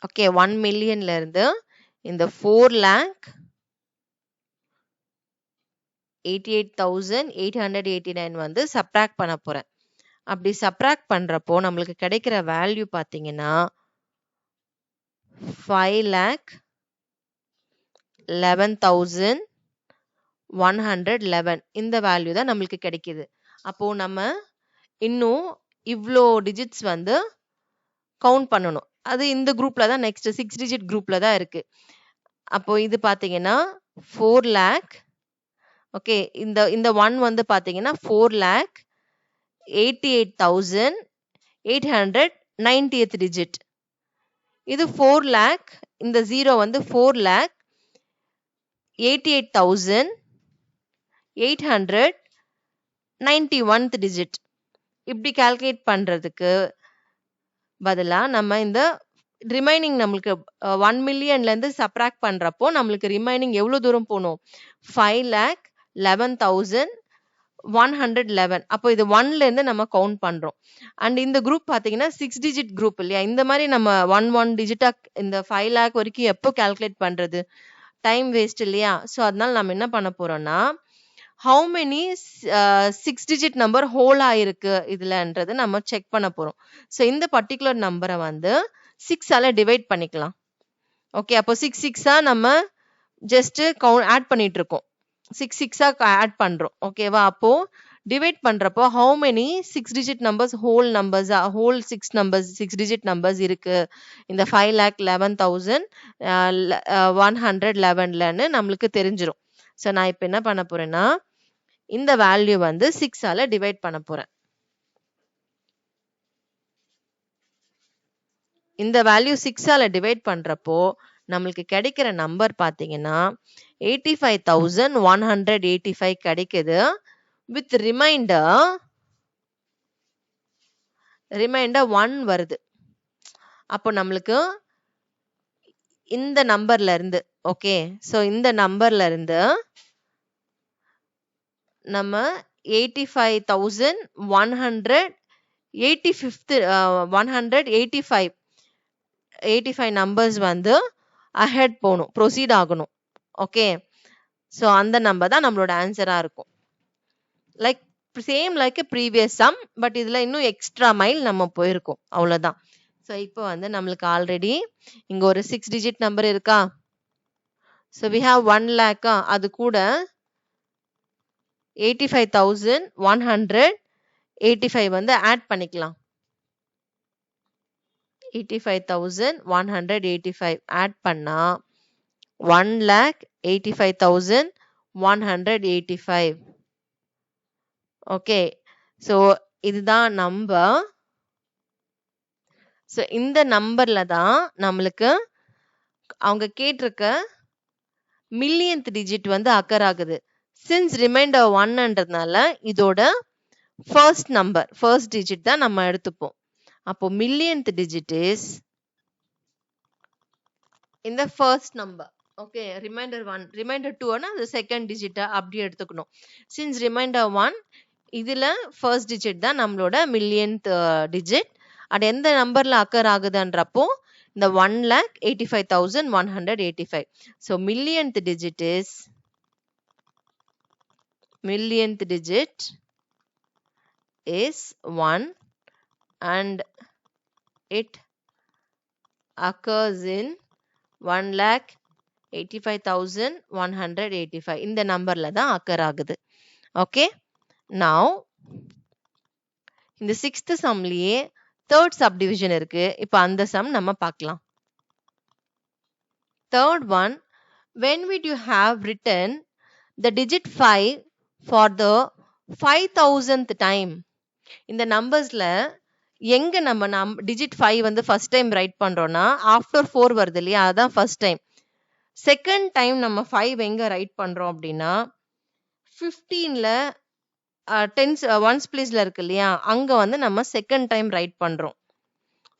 ஓகே 1 மில்லியன்ல இருந்து இந்த 4,88,889 வந்து சப்ராக்ட் பண்ண போறேன். அப்படி சப்ராக்ட் பண்றப்போ நம்மளுக்கு கிடைக்கிற வேல்யூ பாத்தீங்கன்னா 5,11,111 இந்த வேல்யூ தான் நம்மளுக்கு கிடைக்குது. அப்போ நம்ம இன்னும் இவ்வளோ டிஜிட்ஸ் வந்து கவுண்ட் பண்ணணும். அது இந்த குரூப்ல தான் நெக்ஸ்ட் 6 டிஜிட் குரூப்ல தான் இருக்கு. அப்போ இது பாத்தீங்கன்னா 4 lakh. ஓகே, இந்த 1 வந்து பாத்தீங்கன்னா 4,88,889 890th digit. இது 4 lakh, இந்த 0 வந்து 4 lakh 88,891th digit. இப்படி கால்குலேட் பண்றதுக்கு பதிலா நம்ம இந்த ரிமைனிங் நம்மளுக்கு 1 மில்லியன்ல இருந்து சப்ராக்ட் பண்றப்போ நம்மளுக்கு ரிமைனிங் எவ்வளவு தூரம் போகணும்? 5,11,111. அப்போ இது 1ல இருந்து நம்ம கவுண்ட் பண்றோம். அண்ட் இந்த குரூப் பாத்தீங்கன்னா 6 டிஜிட் குரூப் இல்லையா? இந்த மாதிரி நம்ம 1 டிஜிட்டா இந்த 5 lakh வரைக்கும் எப்போ கால்குலேட் பண்றது? டைம் வேஸ்ட் இல்லையா? ஸோ அதனால நம்ம என்ன பண்ண போறோம்னா how many 6 digit number whole ஆயிருக்கு இதுலன்றது நம்ம செக் பண்ண போறோம். ஸோ இந்த பர்டிகுலர் நம்பரை வந்து 6ஆல டிவைட் பண்ணிக்கலாம். ஓகே, அப்போ 6 நம்ம ஜஸ்ட் ஆட் பண்ணிட்டு இருக்கோம். 6 ஆட் பண்றோம். ஓகேவா? அப்போ டிவைட் பண்றப்போ how many 6 digit numbers whole 6 digit numbers இருக்கு இந்த 5,11,111ன்னு நம்மளுக்கு தெரிஞ்சிடும். ஸோ நான் இப்போ என்ன பண்ண போறேன்னா இந்த வேல்யூ வந்து 6ஆல டிவைட் பண்ண போறேன். இந்த வேல்யூ 6ஆல டிவைட் பண்றப்போ நம்மளுக்கு கிடைக்கிற நம்பர் பாத்தீங்கன்னா 85,185 கிடைக்குது. வித் ரிமைண்டர் 1 வருது. அப்போ நம்மளுக்கு இந்த நம்பர்ல இருந்து ஓகே, ஸோ இந்த நம்பர்ல இருந்து நம்ம 85 நம்பர்ஸ் வந்து அஹெட் போகணும், ப்ரொசீட் ஆகணும். ஓகே, ஸோ அந்த நம்பர் தான் நம்மளோட ஆன்சரா இருக்கும். Like same like previous some, but இதுல இன்னும் எக்ஸ்ட்ரா மைல் நம்ம போயிருக்கோம், அவ்வளவுதான். ஸோ இப்போ வந்து நம்மளுக்கு ஆல்ரெடி இங்க ஒரு 6 டிஜிட் நம்பர் இருக்கா? ஸோ வி ஹாவ் 1 lakh, அது கூட 85,185 வந்து ஆட் பண்ணிக்கலாம். 85,185 ஆட் பண்ணா 1,85,185. ஓகே, ஸோ இதுதான் நம்பர். ஸோ இந்த நம்பர்ல தான் நம்மளுக்கு அவங்க கேட்டிருக்க மில்லியன்த் டிஜிட் வந்து அக்கர் ஆகுது. சின்ஸ் ரிமைண்டர் 1ன்றதுனால இதோட ஃபர்ஸ்ட் டிஜிட் தான் நம்ம எடுத்துப்போம். அப்போ மில்லியன்த் டிஜிட் இஸ் இந்த first number. Okay, remainder 1, remainder 2னா அது செகண்ட் டிஜிட்டா அப்படி எடுத்துக்கணும். சின்ஸ் ரிமைண்டர் 1 இதுல ஃபர்ஸ்ட் டிஜிட் தான் நம்மளோட மில்லியன்த் டிஜிட். அது எந்த நம்பர்ல அக்கர் ஆகுதுன்றப்போ இந்த 1,85,185. So millionth digit is 1 and it occurs in 1,85,185. இந்த நம்பர்ல தான் அக்கர் ஆகுது. ஓகே, now இந்த 6th சம்லயே தேர்ட் சப்டிவிஷன் இருக்கு. இப்போ அந்த சம் நம்ம பார்க்கலாம். Third one, when would you have written the digit 5 for the 5,000th time? இந்த நம்பர்ஸ்ல எங்க நம்ம டிஜிட் 5 வந்து ஃபர்ஸ்ட் டைம் ரைட் பண்றோம்னா ஆஃப்டர் 4 வருது இல்லையா, அதான் ஃபர்ஸ்ட் டைம். செகண்ட் டைம் நம்ம 5 எங்க ரைட் பண்றோம் அப்படின்னா 15ல டென்ஸ் ஒன்ஸ் பிளேஸ்ல இருக்கு இல்லையா, அங்க வந்து நம்ம செகண்ட் டைம் ரைட் பண்றோம்.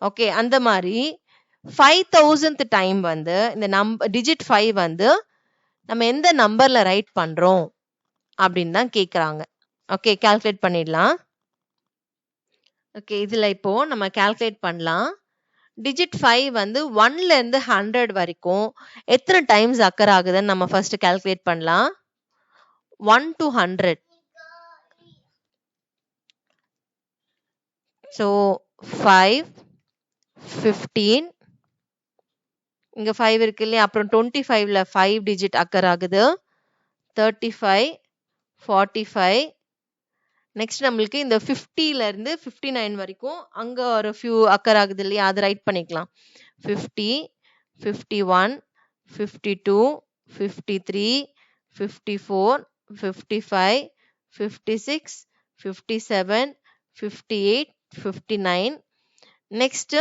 ஓகே, அந்த மாதிரி 5,000th டைம் வந்து இந்த டிஜிட் 5 வந்து நம்ம எந்த நம்பர்ல ரைட் பண்றோம் அப்படின்னு தான் கேக்குறாங்க. ஓகே, கால்குலேட் பண்ணிடலாம். ஓகே, இதுல இப்போ நம்ம கால்குலேட் பண்ணலாம். டிஜிட் 5 வந்து 1ல இருந்து 100 வரைக்கும் எத்தனை டைம்ஸ் அக்கர் ஆகுதுன்னு நம்ம ஃபர்ஸ்ட் கால்குலேட் பண்ணலாம். 1 to 100. ஸோ 5, 15, இங்க 5 இருக்கு இல்லையா, அப்புறம் 25ல 5 டிஜிட் அக்கர் ஆகுது, 35, 45. நெக்ஸ்ட் நம்மளுக்கு இந்த 50ல இருந்து 59 வரைக்கும் அங்க ஒரு ஃபியூ அக்கர் ஆகுது இல்லையா, அது ரைட் பண்ணிக்கலாம். 50, 51, 52, 53, 54, 55, 56, 57, 58, 59, நெக்ஸ்ட்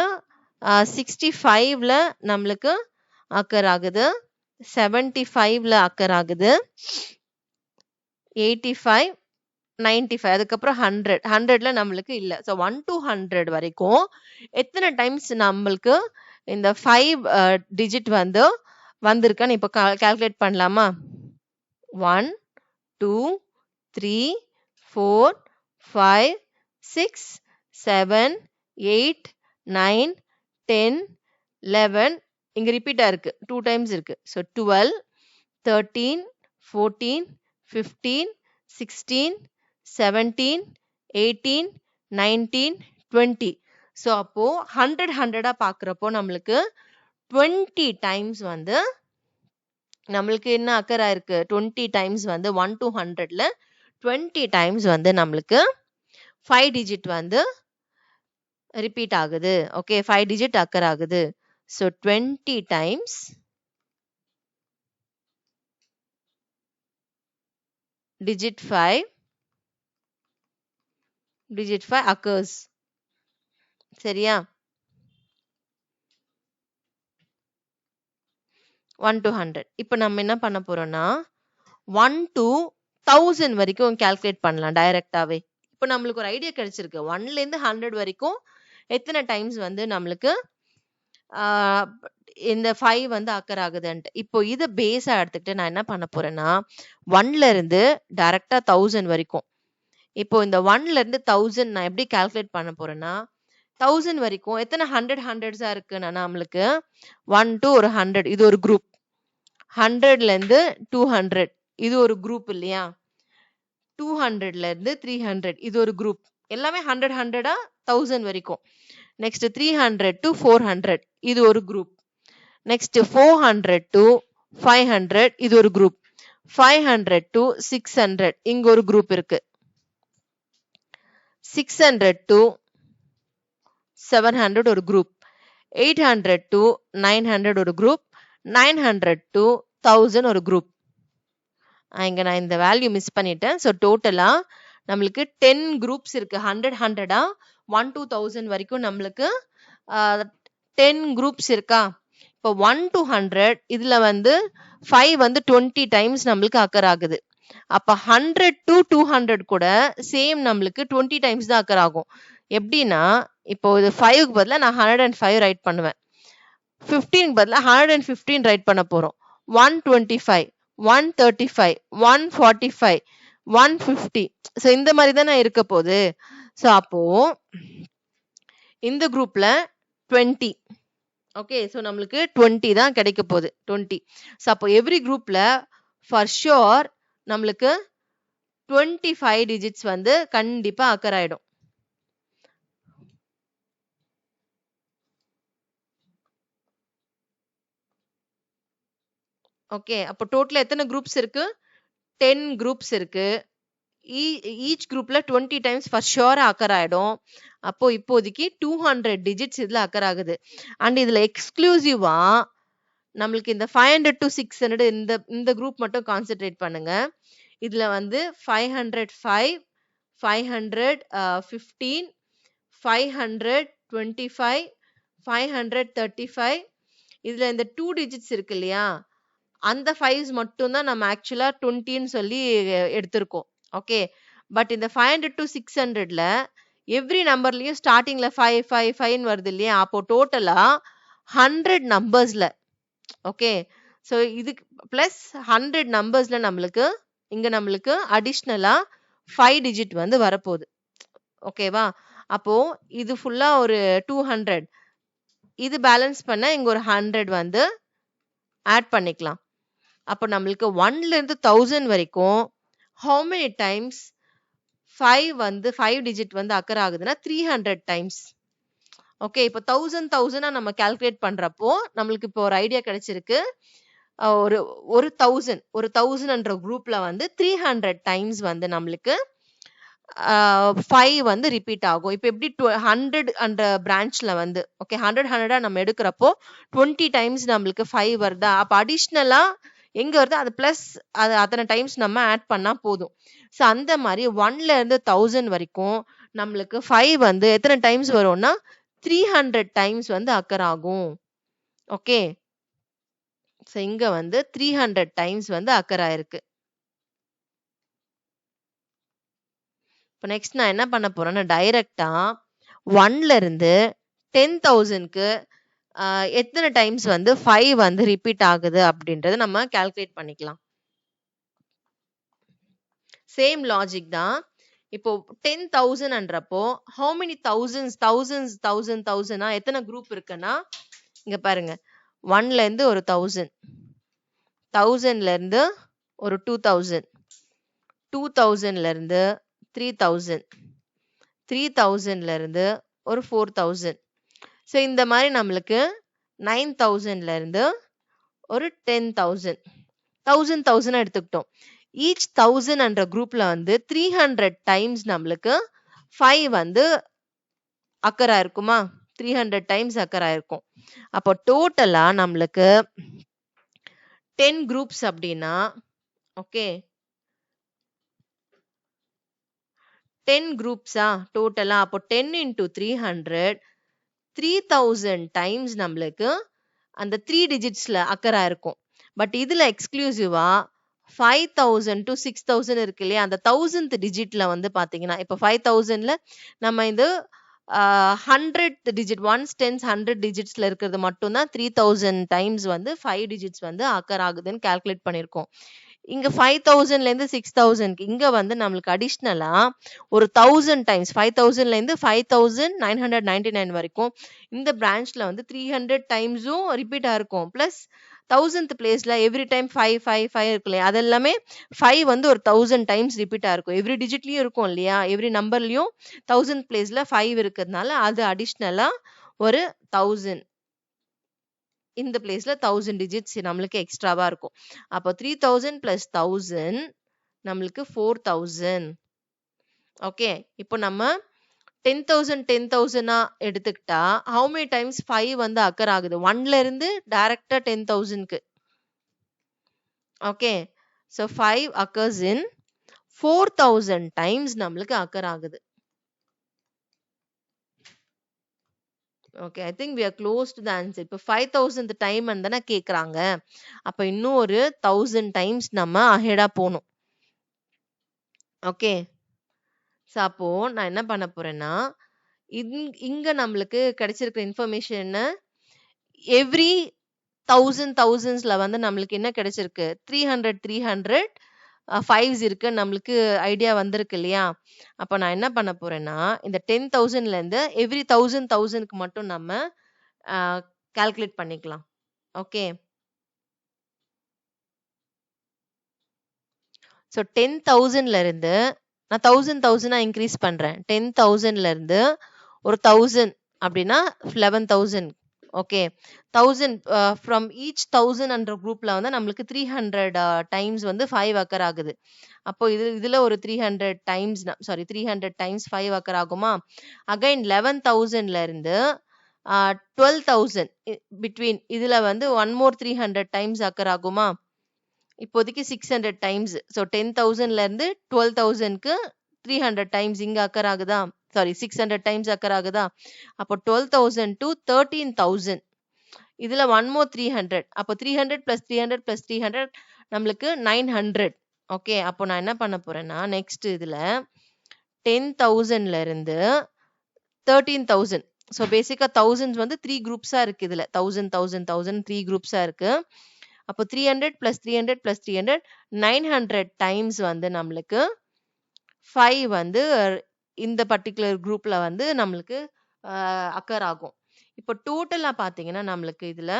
65ல நம்மளுக்கு அக்கர் ஆகுது, 75ல அக்கர் ஆகுது, 85, 95, அதுக்கப்புறம் 100, 100ல நம்மளுக்கு இல்ல. ஸோ 1 to 100 வரைக்கும் எத்தனை டைம்ஸ் நம்மளுக்கு இந்த 5 டிஜிட் வந்து வந்திருக்கான்னு இப்போ கால்குலேட் பண்ணலாமா? 1, 2, 3, 4, 5, 6, 7, 8, 9, 10, 11, இங்க ரிப்பீட்டா இருக்கு, 2 டைம்ஸ் இருக்கு. ஸோ 12, 13, 14, 15, 16, 17, 18, 19, 20. ஸோ அப்போ 100 பார்க்குறப்போ நம்மளுக்கு 20 டைம்ஸ் வந்து நம்மளுக்கு என்ன அக்கர் ஆயிருக்கு? 20 டைம்ஸ் வந்து 1 to 100ல 20 டைம்ஸ் வந்து நம்மளுக்கு 5 டிஜிட் வந்து ரிப்பீட் ஆகுது. ஓகே, 5 டிஜிட் அக்கர் ஆகுது. So 20 times digit 5 occurs. சரியா? 1 to 100. இப்போ நம்ம என்ன பண்ண போறோம்னா 1 to 1000 வரைக்கும் கால்குலேட் பண்ணலாம் டைரக்டாவே. இப்போ நம்மளுக்கு ஒரு ஐடியா கிடைச்சிருக்கு 1ல இருந்து 100 வரைக்கும் எத்தனை டைம்ஸ் வந்து நம்மளுக்கு இந்த 5 வந்து அக்கர் ஆகுதுன்ட்டு. இப்போ இதை பேஸா எடுத்துக்கிட்டு நான் என்ன பண்ண போறேன்னா 1ல இருந்து டைரக்டா 1000 வரைக்கும், இப்போ இந்த 1ல இருந்து 1000 நான் எப்படி கால்குலேட் பண்ண போறேன்னா 1000 வரைக்கும் எத்தனை 100 இருக்குன்னா நம்மளுக்கு 1 to ஒரு 100, இது ஒரு குரூப். 100ல இருந்து 200, இது ஒரு குரூப் இல்லையா? 200ல இருந்து 300, இது ஒரு குரூப். எல்லாமே 100 1000 வரைக்கும். நெக்ஸ்ட் 300 to 400, இது ஒரு குரூப். நெக்ஸ்ட் 400 to 500, இது ஒரு குரூப். 500 to 600, இங்க ஒரு குரூப் இருக்கு. 600 to 700 ஒரு குரூப். 800 to 900 ஒரு குரூப். 900 to 1000 ஒரு குரூப். இங்க நான் இந்த வேல்யூ மிஸ் பண்ணிட்டேன். ஸோ டோட்டலா நம்மளுக்கு 10 குரூப்ஸ் இருக்கு. 100 1 to 1000 வரைக்கும் நம்மளுக்கு 10 குரூப்ஸ் இருக்கா? இப்போ 1 to 100 இதுல வந்து 5 வந்து 20 டைம்ஸ் நம்மளுக்கு அக்கர் ஆகுது. அப்ப 100 to 200 கூட சேம் நம்மளுக்கு 20 டைம்ஸ் தான் அக்கர் ஆகும். எப்படின்னா இப்போ இது 5க்கு பதிலா நான் 105 ரைட் பண்ணுவேன். 15க்கு பதிலா 115 ரைட் பண்ண போறோம். 125, 135, 145, 150. ஸோ இந்த மாதிரி தானே இருக்க போகுது. ஸோ அப்போ இந்த குரூப்ல 20. ஓகே, ஸோ நம்மளுக்கு 20 தான் கிடைக்க போகுது. 20. ஸோ அப்போ எவ்ரி குரூப்ல ஃபார் ஷுர் நம்மளுக்கு 25 டிஜிட்ஸ் வந்து கண்டிப்பா அக்கர் ஆயிடும். ஓகே, அப்போ டோட்டல் எத்தனை குரூப்ஸ் இருக்கு? 10 குரூப்ஸ் இருக்கு. ஈச் குரூப்ல 20 டைம்ஸ் ஃபார் ஷுரா அக்கர் ஆயிடும். அப்போ இப்போதைக்கு 200 டிஜிட்ஸ் இதுல அக்கர் ஆகுது. அண்ட் இதுல எக்ஸ்க்ளூசிவா நம்மளுக்கு இந்த 500 to 600 இந்த குரூப் மட்டும் கான்சென்ட்ரேட் பண்ணுங்க. இதுல வந்து 505, 515, 525, 535, இதுல இந்த 2 டிஜிட்ஸ் இருக்கு இல்லையா? அந்த 5s மட்டும் தான் நம்ம ஆக்சுவலா 20ன்னு சொல்லி எடுத்திருக்கோம். ஓகே, பட் இந்த 500 to 600ல எவ்ரி நம்பர்லயும் ஸ்டார்டிங்ல 5 5 5 வருது இல்லையா? அப்போ டோட்டலா 100 நம்பர்ஸ்ல, ஓகே, ஸோ இதுக்கு பிளஸ் 100 நம்பர்ஸ்ல நம்மளுக்கு இங்க நம்மளுக்கு அடிஷ்னலா 5 டிஜிட் வந்து வரப்போகுது. ஓகேவா? அப்போ இது ஃபுல்லா ஒரு 200, இது பேலன்ஸ் பண்ண இங்க ஒரு 100 வந்து ஆட் பண்ணிக்கலாம். அப்போ நம்மளுக்கு 1ல இருந்து 1000 வரைக்கும் how many times 5 டிஜிட் வந்து அக்கர் ஆகுதுன்னா 300 டைம்ஸ். ஓகே, இப்போ 1000 நம்ம கால்குலேட் பண்றப்போ நம்மளுக்கு இப்போ ஒரு ஐடியா கிடைச்சிருக்கு. ஒரு 1000 குரூப்ல வந்து 300 டைம்ஸ் வந்து நம்மளுக்கு 5 வந்து ரிப்பீட் ஆகும். இப்போ எப்படி 100 பிரான்ச்ல வந்து ஓகே 100 நம்ம எடுக்கிறப்போ 20 டைம்ஸ் நம்மளுக்கு 5 வருதா? அப்போ அடிஷ்னலா எங்க வருது அது பிளஸ் அது அத்தனை டைம்ஸ் நம்ம ஆட் பண்ணா போதும். ஸோ அந்த மாதிரி 1ல இருந்து 1000 வரைக்கும் நம்மளுக்கு 5 வந்து எத்தனை டைம்ஸ் வரும்னா 300 டைம்ஸ் வந்து அக்கர் ஆகும். ஓகே, ஸோ இங்க வந்து 300 டைம்ஸ் வந்து அக்கர் ஆயிருக்கு. இப்போ நெக்ஸ்ட் நான் என்ன பண்ண போறேன்னா டைரக்டா 1ல இருந்து 10,000க்கு எத்தனை டைம்ஸ் வந்து 5 வந்து ரிப்பீட் ஆகுது அப்படின்றத நம்ம கால்குலேட் பண்ணிக்கலாம். சேம் லாஜிக் தான். இப்போ 10,000ன்றப்போ ஹவு மெனி தௌசண்ட்ஸா எத்தனை குரூப் இருக்குன்னா இங்க பாருங்க, 1ல இருந்து ஒரு 1000, 1000ல இருந்து ஒரு 2000, 2000ல இருந்து 3000, 3000ல இருந்து ஒரு 4000. ஸோ இந்த மாதிரி நம்மளுக்கு 9000ல இருந்து ஒரு 10,000, 1000 எடுத்துக்கிட்டோம். ஈச் 1000ன்ற குரூப்ல வந்து 300 டைம்ஸ் நம்மளுக்கு 5 வந்து அக்கர் ஆயிருக்குமா, 300 டைம்ஸ் அக்கர் ஆயிருக்கும். அப்போ டோட்டலா நம்மளுக்கு 10 குரூப்ஸ் அப்படின்னா, ஓகே 10 குரூப்ஸா டோட்டலா, அப்போ 10 into 300, 3000 டைம்ஸ் நம்மளுக்கு அந்த 3 டிஜிட்ஸ்ல அக்கர் ஆயிருக்கும். பட் இதுல எக்ஸ்க்ளூசிவா 5,000 to 6,000 இருக்கு இல்லையா, அந்த 1000th டிஜிட்ல வந்து பாத்தீங்கன்னா இப்போ 5,000ல நம்ம இந்த 100 டிஜிட் 1s 10s 100 டிஜிட்ஸ்ல இருக்கிறது மட்டும்தான் 3000 டைம்ஸ் வந்து 5 டிஜிட்ஸ் வந்து அக்கர் ஆகுதுன்னு கால்குலேட் பண்ணியிருக்கோம். இங்க 5,000ல இருந்து 6,000க்கு இங்க வந்து நம்மளுக்கு அடிஷ்னலா ஒரு 1000 டைம்ஸ் 5,000ல இருந்து 5,999 வரைக்கும் இந்த பிரான்ச்ல வந்து 300 டைம்ஸும் ரிப்பீட் ஆயிருக்கும். பிளஸ் 1000th பிளேஸ்ல எவ்ரி டைம் 5 5 5 இருக்கு இல்லையா, அது எல்லாமே 5 வந்து ஒரு 1000 டைம்ஸ் ரிப்பீட் ஆயிருக்கும். எவ்ரி டிஜிட்லயும் இருக்கும் இல்லையா, எவ்ரி நம்பர்லயும் 1000th பிளேஸ்ல 5 இருக்கிறதுனால அது அடிஷ்னலா ஒரு 1000 இந்த பிளேஸ்ல 1000 டிஜிட்ஸ் நம்மளுக்கு எக்ஸ்ட்ராவா இருக்கும். அப்போ 3000 பிளஸ் 1000 நம்மளுக்கு 4000. ஓகே, இப்போ நம்ம 10,000 10,000 எடுத்துக்கிட்டா how many times 5 வந்து அக்கர் ஆகுது, 1ல இருந்து டைரக்டா 10,000க்கு. Okay, so 5 occurs in 4,000 times நம்மளுக்கு அக்கர் ஆகுது. Okay, I think we are close to the answer. இப்போ 5,000th டைம் தானே கேக்குறாங்க, அப்ப இன்னும் ஒரு 1000 டைம்ஸ் நம்ம அஹெடா போகணும். ஓகே, ஸோ அப்போ நான் என்ன பண்ண போறேன்னா இங்க நம்மளுக்கு கிடைச்சிருக்கிற இன்ஃபர்மேஷன் என்ன, எவ்ரி 1000s வந்து நம்மளுக்கு என்ன கிடைச்சிருக்கு, 300 5s இருக்கு நம்மளுக்கு ஐடியா வந்திருக்கு இல்லையா. அப்ப நான் என்ன பண்ண போறேன்னா இந்த 10,000ல இருந்து எவ்ரி 1000க்கு மட்டும் நம்ம கால்குலேட் பண்ணிக்கலாம். ஓகே, ஸோ 10,000ல இருந்து நான் 1000 இன்க்ரீஸ் பண்றேன். 10,000ல இருந்து ஒரு 1000 அப்படின்னா 11,000. ஓகே, 1000 ஃப்ரம் ஈச் 1000 குரூப்ல வந்து நம்மளுக்கு 300 டைம்ஸ் வந்து 5 அக்கர் ஆகுது. அப்போ இதுல ஒரு 300 டைம்ஸ் 300 டைம்ஸ் 5 அக்கர் ஆகுமா. அகைன் 11,000ல இருந்து 12,000 பிட்வீன் இதுல வந்து ஒன் மோர் 300 டைம்ஸ் அக்கர் ஆகுமா. இப்போதைக்கு 600 டைம்ஸ். ஸோ 10,000ல இருந்து 12,000க்கு 300 டைம்ஸ் இங்க அக்கர் ஆகுதா, 600 டைம்ஸ் அக்கர் ஆகுதா. அப்போ 12,000 to 13,000 இதுல ஒன் மோர் 300. அப்போ 300 பிளஸ் 300 பிளஸ் 300 நம்மளுக்கு 900. ஓகே, அப்போ நான் என்ன பண்ண போறேன்னா நெக்ஸ்ட் இதுல 10,000ல இருந்து 13,000. ஸோ பேசிக்கா 1000s வந்து 3 குரூப்ஸா இருக்கு. இதுல 1000 1000 1000 3 குரூப்ஸா இருக்கு. அப்போ 300 பிளஸ் 300 பிளஸ் 300 900 டைம்ஸ் வந்து நம்மளுக்கு 5 வந்து இந்த பர்டிகுலர் குரூப்ல வந்து நம்மளுக்கு அக்கர் ஆகும். இப்போ டோட்டலா பாத்தீங்கன்னா நம்மளுக்கு இதுல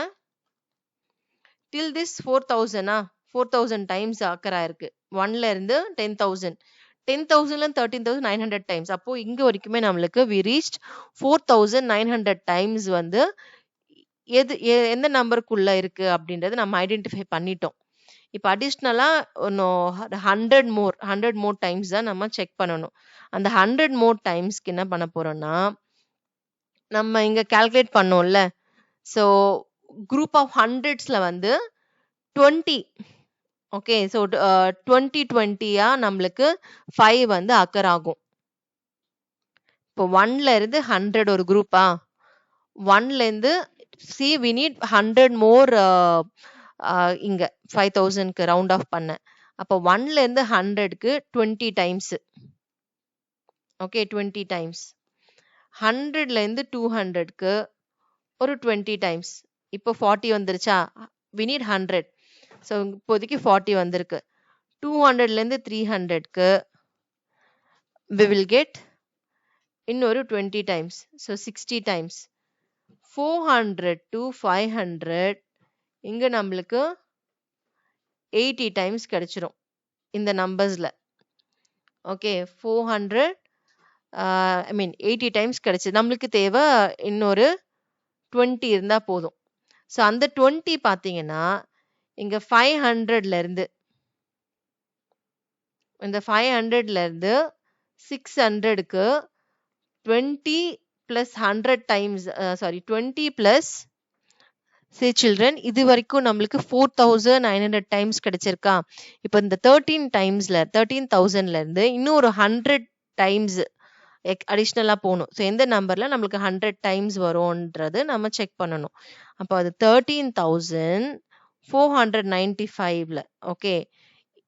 டில் திஸ் 4,000 டைம்ஸ் அக்கர் ஆயிருக்கு. 1ல இருந்து 10,000 10,000ல 13,900 டைம்ஸ். அப்போ இங்க வரைக்குமே நம்மளுக்கு we reached 4,900 டைம்ஸ் வந்து எந்த நம்பருக்குள்ள இருக்கு அப்படின்றத நம்ம ஐடென்டிஃபை பண்ணிட்டோம். இப்போ அடிஷ்னலா 100 மோர் டைம்ஸ் தான் நம்ம செக் பண்ணணும். அந்த 100 மோர் டைம்ஸ்க்கு என்ன பண்ண போறோம்னா நம்ம இங்க கால்குலேட் பண்ணோம்ல, ஸோ குரூப் ஆஃப் ஹண்ட்ரட்ஸ்ல வந்து 20. ஓகே, ஸோ 20 நம்மளுக்கு 5 வந்து அக்கர் ஆகும். இப்போ 1ல இருந்து 100 ஒரு குரூப்பா, 1ல இருந்து see we need 100 more இங்க 5000க்கு ரவுண்ட் ஆஃப் பண்ண. அப்ப 1ல இருந்து 100க்கு 20 டைம்ஸ். Okay 20 times. 100ல இருந்து 200க்கு ஒரு 20 டைம்ஸ். இப்போ 40 வந்துருச்சா? we need 100. ஸோ இப்போதைக்கு 40 வந்திருக்கு. 200ல இருந்து 300க்கு we will get இன்னொரு 20 டைம்ஸ். So 60 times. 400 to 500 இங்க நம்மளுக்கு 80 டைம்ஸ் கிடைச்சிரும் இந்த நம்பர்ஸ்ல. ஓகே 400 ஐ மீன் 80 டைம்ஸ் கிடைச்சு. நம்மளுக்கு தேவை இன்னொரு 20 இருந்தா போதும். ஸோ அந்த 20 பார்த்தீங்கன்னா இங்க 500ல இருந்து இந்த 500ல இருந்து 600க்கு 20 plus 100 times 20 plus say children இது வரைக்கும் நம்மளுக்கு 4900 times கிடைச்சிருக்கா. இப்போ இந்த 13,000ல இருந்து இன்னும் ஒரு 100 times அடிஷ்னலா போகணும். ஸோ எந்த நம்பர்ல நம்மளுக்கு 100 டைம்ஸ் வரும்ன்றது நம்ம செக் பண்ணணும். அப்போ அது 13,495ல ஓகே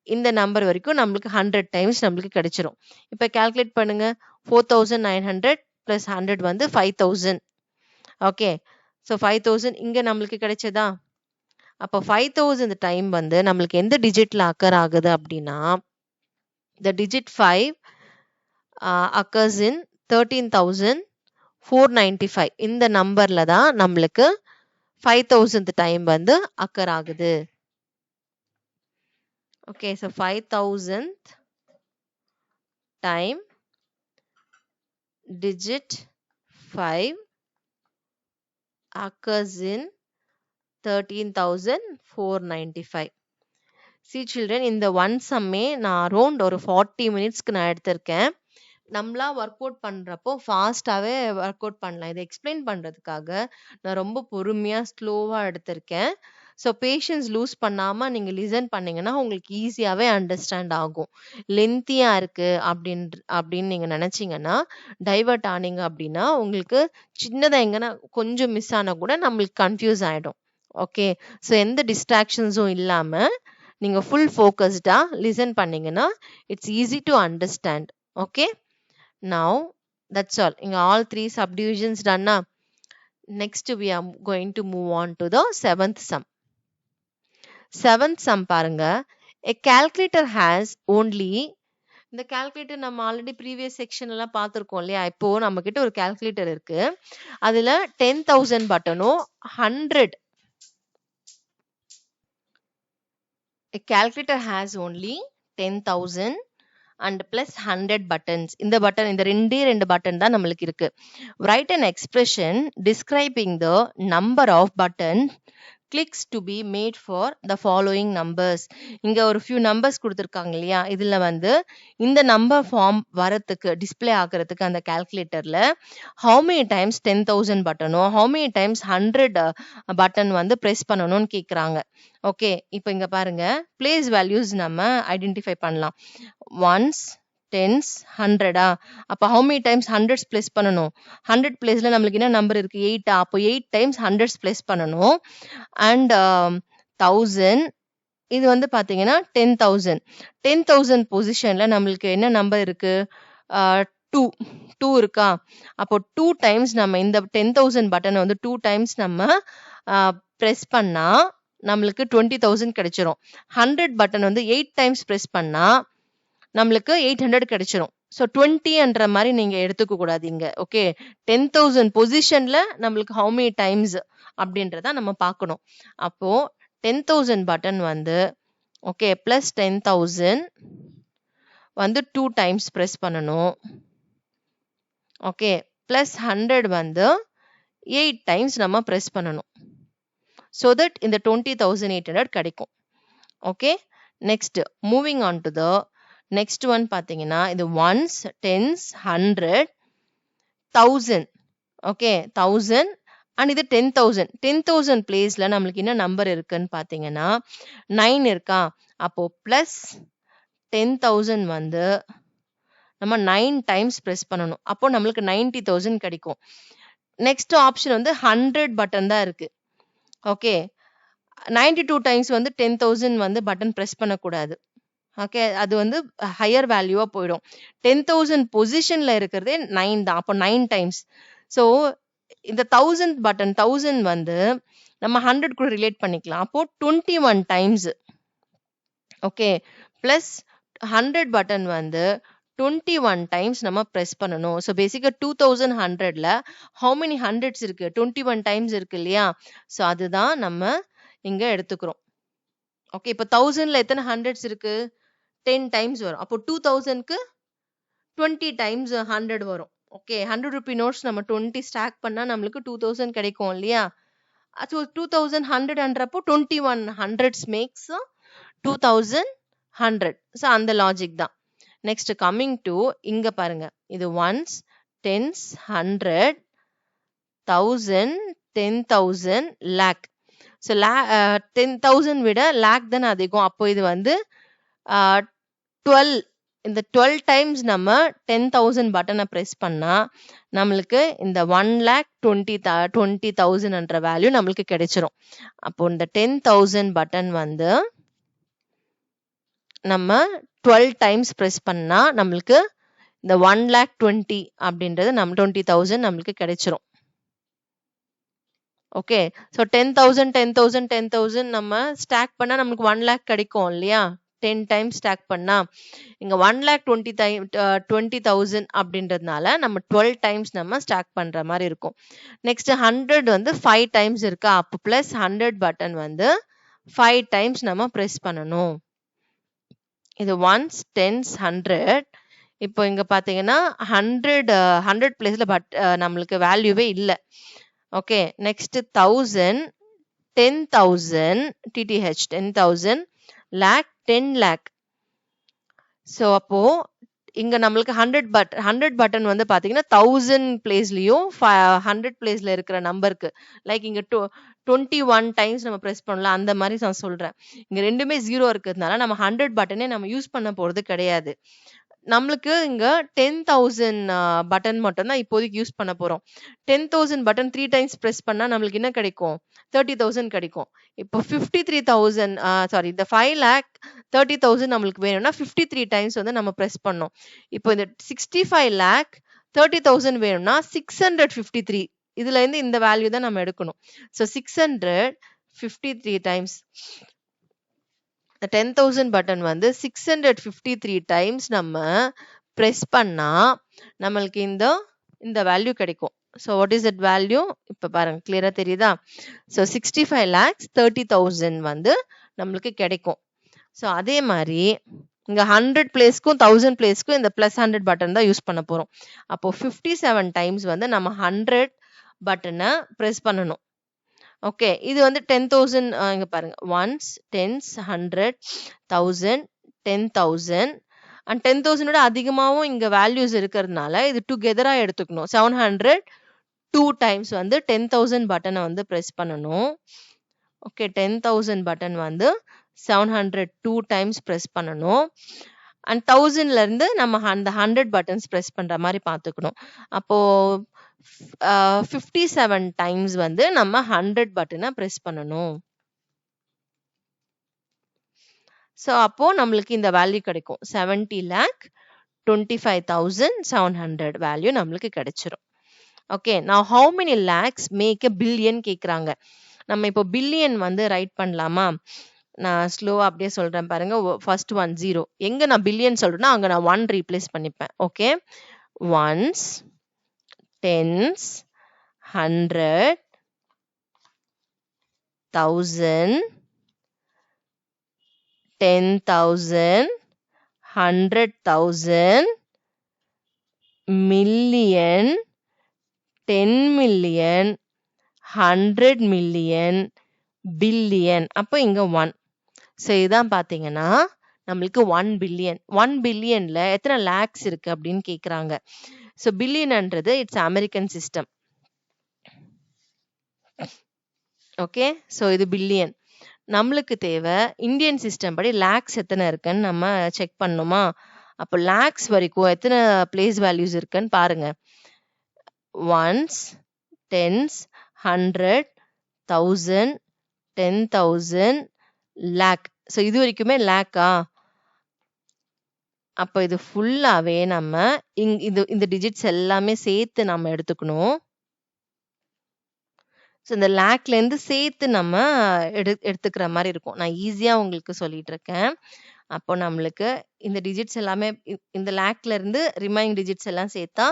இந்த நம்பர் வரைக்கும் நம்மளுக்கு 100 டைம்ஸ் நம்மளுக்கு கிடைச்சிரும். இப்போ கால்குலேட் பண்ணுங்க. 4900 plus 100 வந்து 5000. ஓகே ஸோ 5000 இங்க நம்மளுக்கு கிடைச்சதா? அப்போ 5000 டைம் வந்து நம்மளுக்கு எந்த டிஜிட்ல அக்கர் ஆகுது அப்படின்னா the digit 5 occurs in 13,495 இந்த நம்பர்ல தான் நம்மளுக்கு 5000th டைம் வந்து அக்கர் ஆகுது. Okay so 5000th time digit 5 occurs in 13,495. See children, இந்த ஒன் சம்மே நான் அரௌண்ட் ஒரு 40 மினிட்ஸ்க்கு நான் எடுத்திருக்கேன். நம்மளா ஒர்க் அவுட் பண்றப்போ ஃபாஸ்டாவே ஒர்க் அவுட் பண்ணலாம். இதை எக்ஸ்பிளைன் பண்றதுக்காக நான் ரொம்ப பொறுமையா ஸ்லோவா எடுத்திருக்கேன். ஸோ பேஷன்ஸ் லூஸ் பண்ணாம நீங்க லிசன் பண்ணீங்கன்னா உங்களுக்கு ஈஸியாவே அண்டர்ஸ்டாண்ட் ஆகும். லென்த்தியா இருக்கு அப்படின்னு நீங்க நினைச்சீங்கன்னா டைவர்ட் ஆனீங்க அப்படின்னா உங்களுக்கு சின்னதா எங்கன்னா கொஞ்சம் மிஸ் ஆனா கூட நம்மளுக்கு கன்ஃபியூஸ் ஆயிடும். ஓகே ஸோ எந்த டிஸ்ட்ராக்ஷன்ஸும் இல்லாம நீங்க ஃபுல் ஃபோக்கஸ்டா லிசன் பண்ணீங்கன்னா it's easy to understand. Okay now that's all. In all three subdivisions done na. Next we are going to move on to the seventh sum. Seventh sum பாருங்க. A calculator has only இந்த calculator நம்ம already previous section எல்லாம் பார்த்துருக்கோம் இல்லையா? இப்போ நம்ம கிட்ட ஒரு calculator இருக்கு. அதுல 10,000 பட்டனும் 100 A calculator has only 10,000 and plus 100 buttons. இந்த பட்டன் இந்த ரெண்டு பட்டன் தான் நம்மளுக்கு இருக்கு. Write an expression describing the number of buttons clicks to be made for the following numbers. இங்க ஒரு few numbers கொடுத்திருக்காங்க இல்லையா? இதுல வந்து இந்த நம்பர் ஃபார்ம் வரதுக்கு டிஸ்ப்ளே ஆகிறதுக்கு அந்த கால்குலேட்டர்ல how many times 10,000 பட்டனும் how many times 100 button வந்து பிரஸ் பண்ணணும்னு கேக்குறாங்க. ஓகே இப்போ இங்க பாருங்க பிளேஸ் வேல்யூஸ் நம்ம ஐடென்டிஃபை பண்ணலாம். ஒன்ஸ் டென்ஸ் 100 அப்ப how many times 100s place பண்ணணும்? 100 பிளேஸ்ல நம்மளுக்கு என்ன நம்பர் இருக்கு? 8 அப்போ 8 times 100s place பண்ணணும். அண்ட் 1000 இது வந்து பாத்தீங்கன்னா 10,000 பொசிஷன்ல நம்மளுக்கு என்ன நம்பர் இருக்கு? 2 இருக்கா? அப்போ 2 times நம்ம இந்த 10,000 பட்டனை வந்து 2 times நம்ம பிரஸ் பண்ணா நம்மளுக்கு 20,000 கிடைச்சிரும். 100 பட்டன் வந்து 8 times பிரஸ் பண்ணா நம்மளுக்கு 800 கிடைச்சிரும். ஸோ 20ன்ற மாதிரி நீங்க எடுத்துக்க கூடாது இங்க. ஓகே 10,000 பொசிஷன்ல நம்மளுக்கு how many times அப்படின்றத நம்ம பார்க்கணும். அப்போ 10,000 பட்டன் வந்து ஓகே பிளஸ் 10,000 வந்து 2 times பிரஸ் பண்ணணும். ஓகே பிளஸ் 100 வந்து 8 times நம்ம பிரஸ் பண்ணணும். so that இந்த 20,800 கிடைக்கும். Okay next moving on to the next one பாத்தீங்கன்னா இது ஒன்ஸ் டென்ஸ் 100 1000 ஓகே 1000 அண்ட் இது 10,000 பிளேஸ்ல நம்மளுக்கு என்ன நம்பர் இருக்குன்னு பாத்தீங்கன்னா 9 இருக்கா? அப்போ பிளஸ் 10,000 வந்து நம்ம 9 times பிரஸ் பண்ணணும். அப்போ நம்மளுக்கு 90,000 கிடைக்கும். நெக்ஸ்ட் ஆப்ஷன் வந்து 100 பட்டன் தான் இருக்கு. ஓகே, 92 டைம்ஸ் வந்து 10,000 வந்து பட்டன் பிரஸ் பண்ணக்கூடாது. ஓகே, அது வந்து ஹையர் வேல்யூவா போயிடும். 10,000 பொசிஷன்ல இருக்கிறதே 9 தான். அப்போ 9 டைம்ஸ். ஸோ இந்த 1000 பட்டன் 1000 வந்து நம்ம 100 கூட ரிலேட் பண்ணிக்கலாம். அப்போ 21 டைம்ஸ். ஓகே, பிளஸ் 100 பட்டன் வந்து 21 டைம்ஸ் நம்ம பிரஸ் பண்ணணும். ஸோ பேசிக்கா 2100ல ஹவு மெனி ஹண்ட்ரட்ஸ் இருக்கு? 21 டைம்ஸ் இருக்கு இல்லையா? ஸோ அதுதான் நம்ம இங்க எடுத்துக்கிறோம். ஓகே, இப்போ 1000ல எத்தனை ஹண்ட்ரட்ஸ் இருக்கு? 10 டைம்ஸ் வரும். அப்போ 2000க்கு 20 டைம்ஸ் 100 வரும். ஓகே, 100 ரூபி நோட்ஸ் நம்ம 20 ஸ்டாக் பண்ணா நம்மளுக்கு 2000 கிடைக்கும் இல்லையா? ஸோ 2100ன்றப்போ 21 ஹண்ட்ரட்ஸ் மேக்ஸ் 2100. ஸோ அந்த லாஜிக் தான். நெக்ஸ்ட் கம்மிங் டு இங்க பாருங்க, இது ஒன்ஸ், டென்ஸ், 100, 1000, 10,000, லேக். ஸோ 10,000 விட லேக் தானே அதிகம். அப்போ இது வந்து 12, இந்த 12 டைம்ஸ் நம்ம 10,000 பட்டனை பிரஸ் பண்ணா நம்மளுக்கு இந்த 1,20,000 வேல்யூ நம்மளுக்கு கிடைச்சிரும். அப்போ இந்த 10,000 பட்டன் வந்து நம்ம 12 டைம்ஸ் பிரஸ் பண்ணா நம்மளுக்கு இந்த 1,20,000 அப்படின்றது நம்ம 20,000 நம்மளுக்கு கிடைச்சிரும். ஓகே, ஸோ 10,000 10,000 10,000 நம்ம ஸ்டாக் பண்ணா நம்மளுக்கு 1,00,000 கிடைக்கும் இல்லையா? 10 டைம்ஸ் ஸ்டாக் பண்ணா இங்க 1,20,000 அப்படின்றதுனால நம்ம 12 டைம்ஸ் நம்ம ஸ்டாக் பண்ற மாதிரி இருக்கும். நெக்ஸ்ட் 100 வந்து 5 டைம்ஸ் இருக்கு. அப்போ பிளஸ் 100 பட்டன் வந்து 5 டைம்ஸ் நம்ம பிரஸ் பண்ணணும். இது ஒன்ஸ், டென்ஸ், 100. இப்போ இங்க பாத்தீங்கன்னா 100 பிளேஸ்ல நம்மளுக்கு வேல்யூவே இல்லை. Okay, next 1000, 10,000 TTH 10,000, lakh 10 lakh. So அப்போ இங்க நம்மளுக்கு 100 பட்டன் வந்து பாத்தீங்கன்னா 1000 பிளேஸ்லயும் 100 பிளேஸ்ல இருக்கிற நம்பருக்கு லைக் இங்க 21 டைம்ஸ் நம்ம பிரஸ் பண்ணலாம். அந்த மாதிரி நான் சொல்றேன். இங்க ரெண்டுமே 0 இருக்கிறதுனால நம்ம 100 பட்டனே நம்ம யூஸ் பண்ண போறது கிடையாது. நம்மளுக்கு இங்க 10,000 பட்டன் மட்டும் தான் இப்போதைக்கு யூஸ் பண்ண போறோம். 10,000 பட்டன் 3 டைம்ஸ் பிரஸ் பண்ணா நம்மளுக்கு என்ன கிடைக்கும்? 30,000 கிடைக்கும். இப்போ 53,000 சாரி, இந்த 5,30,000 நம்மளுக்கு வேணும்னா 53 டைம்ஸ் வந்து நம்ம பிரஸ் பண்ணோம். இப்போ இந்த 65,30,000 வேணும்னா 653. இதுல இருந்து இந்த வேல்யூ தான் நம்ம எடுக்கணும். ஸோ 653 டைம்ஸ் 10,000 பட்டன் வந்து 653 டைம்ஸ் நம்ம பிரஸ் பண்ணா நம்மளுக்கு இந்த வேல்யூ கிடைக்கும். So what is that value? இப்போ பாருங்க, கிளியரா தெரியுதா? ஸோ 65,30,000 வந்து நம்மளுக்கு கிடைக்கும். ஸோ அதே மாதிரி இங்க 100 பிளேஸ்க்கும் 1000 பிளேஸ்க்கும் இந்த பிளஸ் 100 பட்டன் தான் யூஸ் பண்ண போறோம். அப்போ 57 டைம்ஸ் வந்து நம்ம 100 பட்டனை பிரஸ் பண்ணணும். ஓகே, இது வந்து 10,000 இங்க பாருங்க, ஒன்ஸ், டென்ஸ், 100, 1000, 10,000 அண்ட் 10,000 அதிகமாகவும் இங்க வேல்யூஸ் இருக்கிறதுனால இது டுகெதரா எடுத்துக்கணும். 702 டைம்ஸ் வந்து 10,000 பட்டனை வந்து பிரஸ் பண்ணணும். ஓகே, 10,000 பட்டன் வந்து 702 டைம்ஸ் பிரஸ் பண்ணணும். அண்ட் 1000ல இருந்து நம்ம அந்த 100 பட்டன்ஸ் பிரஸ் பண்ற மாதிரி பார்த்துக்கணும். அப்போ 57 டைம்ஸ் வந்து நம்ம 100 பட்டனை பிரஸ் பண்ணணும். ஸோ அப்போ நம்மளுக்கு இந்த வேல்யூ கிடைக்கும். 70,25,700 வேல்யூ நம்மளுக்கு கிடைச்சிரும். ஓகே, நான் how many lakhs make a billion கேட்குறாங்க. நம்ம இப்போ பில்லியன் வந்து ரைட் பண்ணலாமா? நான் ஸ்லோவா அப்படியே சொல்றேன் பாருங்க. ஃபர்ஸ்ட் 1 0. எங்க நான் பில்லியன் சொல்றேன்னா அங்க நான் 1 ரீப்ளேஸ் பண்ணிப்பேன். Okay, ones, tens, 100, 1000, 10,000, 100,000, million, 10 million, 100 million, billion. அப்போ இங்க 1. ஸோ இதான் பாத்தீங்கன்னா நம்மளுக்கு 1 பில்லியன். 1 பில்லியன்ல எத்தனை லேக்ஸ் இருக்கு அப்படின்னு கேக்குறாங்க. ஸோ பில்லியன்ன்றது it's American system. Okay, so இது பில்லியன். நம்மளுக்கு தேவை இந்தியன் சிஸ்டம் படி லேக்ஸ் எத்தனை இருக்குன்னு நம்ம செக் பண்ணணுமா? அப்போ லேக்ஸ் வரைக்கும் எத்தனை பிளேஸ் வேல்யூஸ் இருக்குன்னு பாருங்க. Once, tens, 100, 1000, 10,000, lakh. ஸோ இது வரைக்குமே லேக்கா? அப்போ இது ஃபுல்லாவே நம்ம இந்த டிஜிட்ஸ் எல்லாமே சேர்த்து நம்ம எடுத்துக்கணும். ஸோ இந்த லேக்லேருந்து சேர்த்து நம்ம எடுத்துக்கிற மாதிரி இருக்கும். நான் ஈஸியாக உங்களுக்கு சொல்லிட்டு இருக்கேன். அப்போ நம்மளுக்கு இந்த டிஜிட்ஸ் எல்லாமே இந்த லேக்ல இருந்து ரிமைனிங் டிஜிட்ஸ் எல்லாம் சேர்த்தா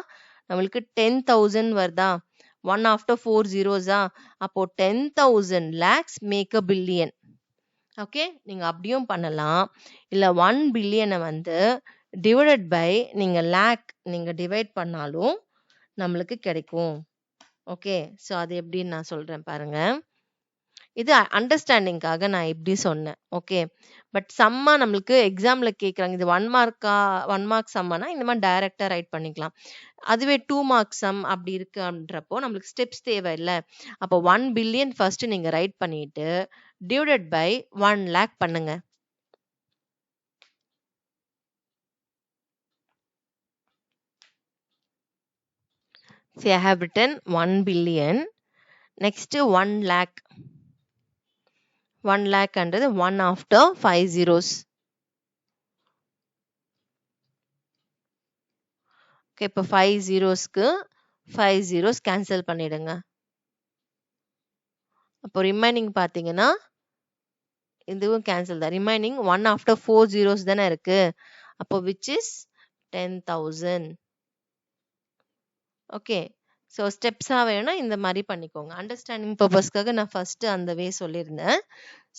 நம்மளுக்கு 10,000 வருதா? 1 after 4 zeros அப்போ 10,000 lakhs make a billion. Okay, நீங்க அப்படியும் பண்ணலாம். இல்ல 1 பில்லியனை வந்து டிவைடட் பை நீங்க லேக் நீங்க டிவைட் பண்ணாலும் நம்மளுக்கு கிடைக்கும். ஓகே, ஸோ அது எப்படின்னு நான் சொல்றேன் பாருங்க. இது அண்டர்ஸ்டாண்டிங்காக நான் இப்படி சொன்னேன். ஓகே, பட் சம்மா நம்மளுக்கு எக்ஸாம்ல கேட்குறாங்க. இது 1 மார்க் சம்மானா இந்த மாதிரி டைரக்டா ரைட் பண்ணிக்கலாம். அதுவே 2 மார்க் சம் அப்படி இருக்குன்றப்போ நம்மளுக்கு ஸ்டெப்ஸ் தேவை இல்லை. அப்போ 1 பில்லியன் ஃபர்ஸ்ட் நீங்க ரைட் பண்ணிட்டு டிவைடட் பை 1 lakh பண்ணுங்க. See, I have written 1 billion. Next 1 lakh. 1 lakh என்றது 1 after 5 zeros. ஓகே, இப்போ 5 zeros-க்கு 5 zeros கேன்சல் பண்ணிடுங்க. அப்போ ரிமைனிங் பார்த்தீங்கன்னா இதுவும் கேன்சல் தான். ரிமைனிங் 1 after 4 zeros தானே இருக்கு. அப்போ which is 10,000. ஓகே, ஸோ ஸ்டெப்ஸாக வேணும்னா இந்த மாதிரி பண்ணிக்கோங்க. அண்டர்ஸ்டாண்டிங் பர்பஸ்க்காக நான் ஃபர்ஸ்ட் அந்த வே சொல்லியிருந்தேன்.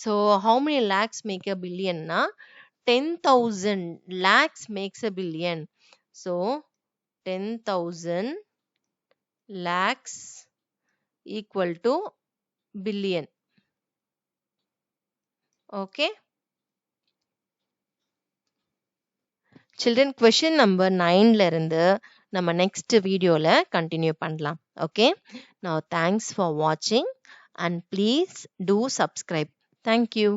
So how many lakhs make a பில்லியன்னா 10,000 lakhs makes a billion. So 10,000 lakhs equal to billion. Okay. Children, question number 9ல இருந்து நம்ம next வீடியோல கண்டினியூ பண்ணலாம். Okay. Now thanks for watching and please do subscribe. Thank you.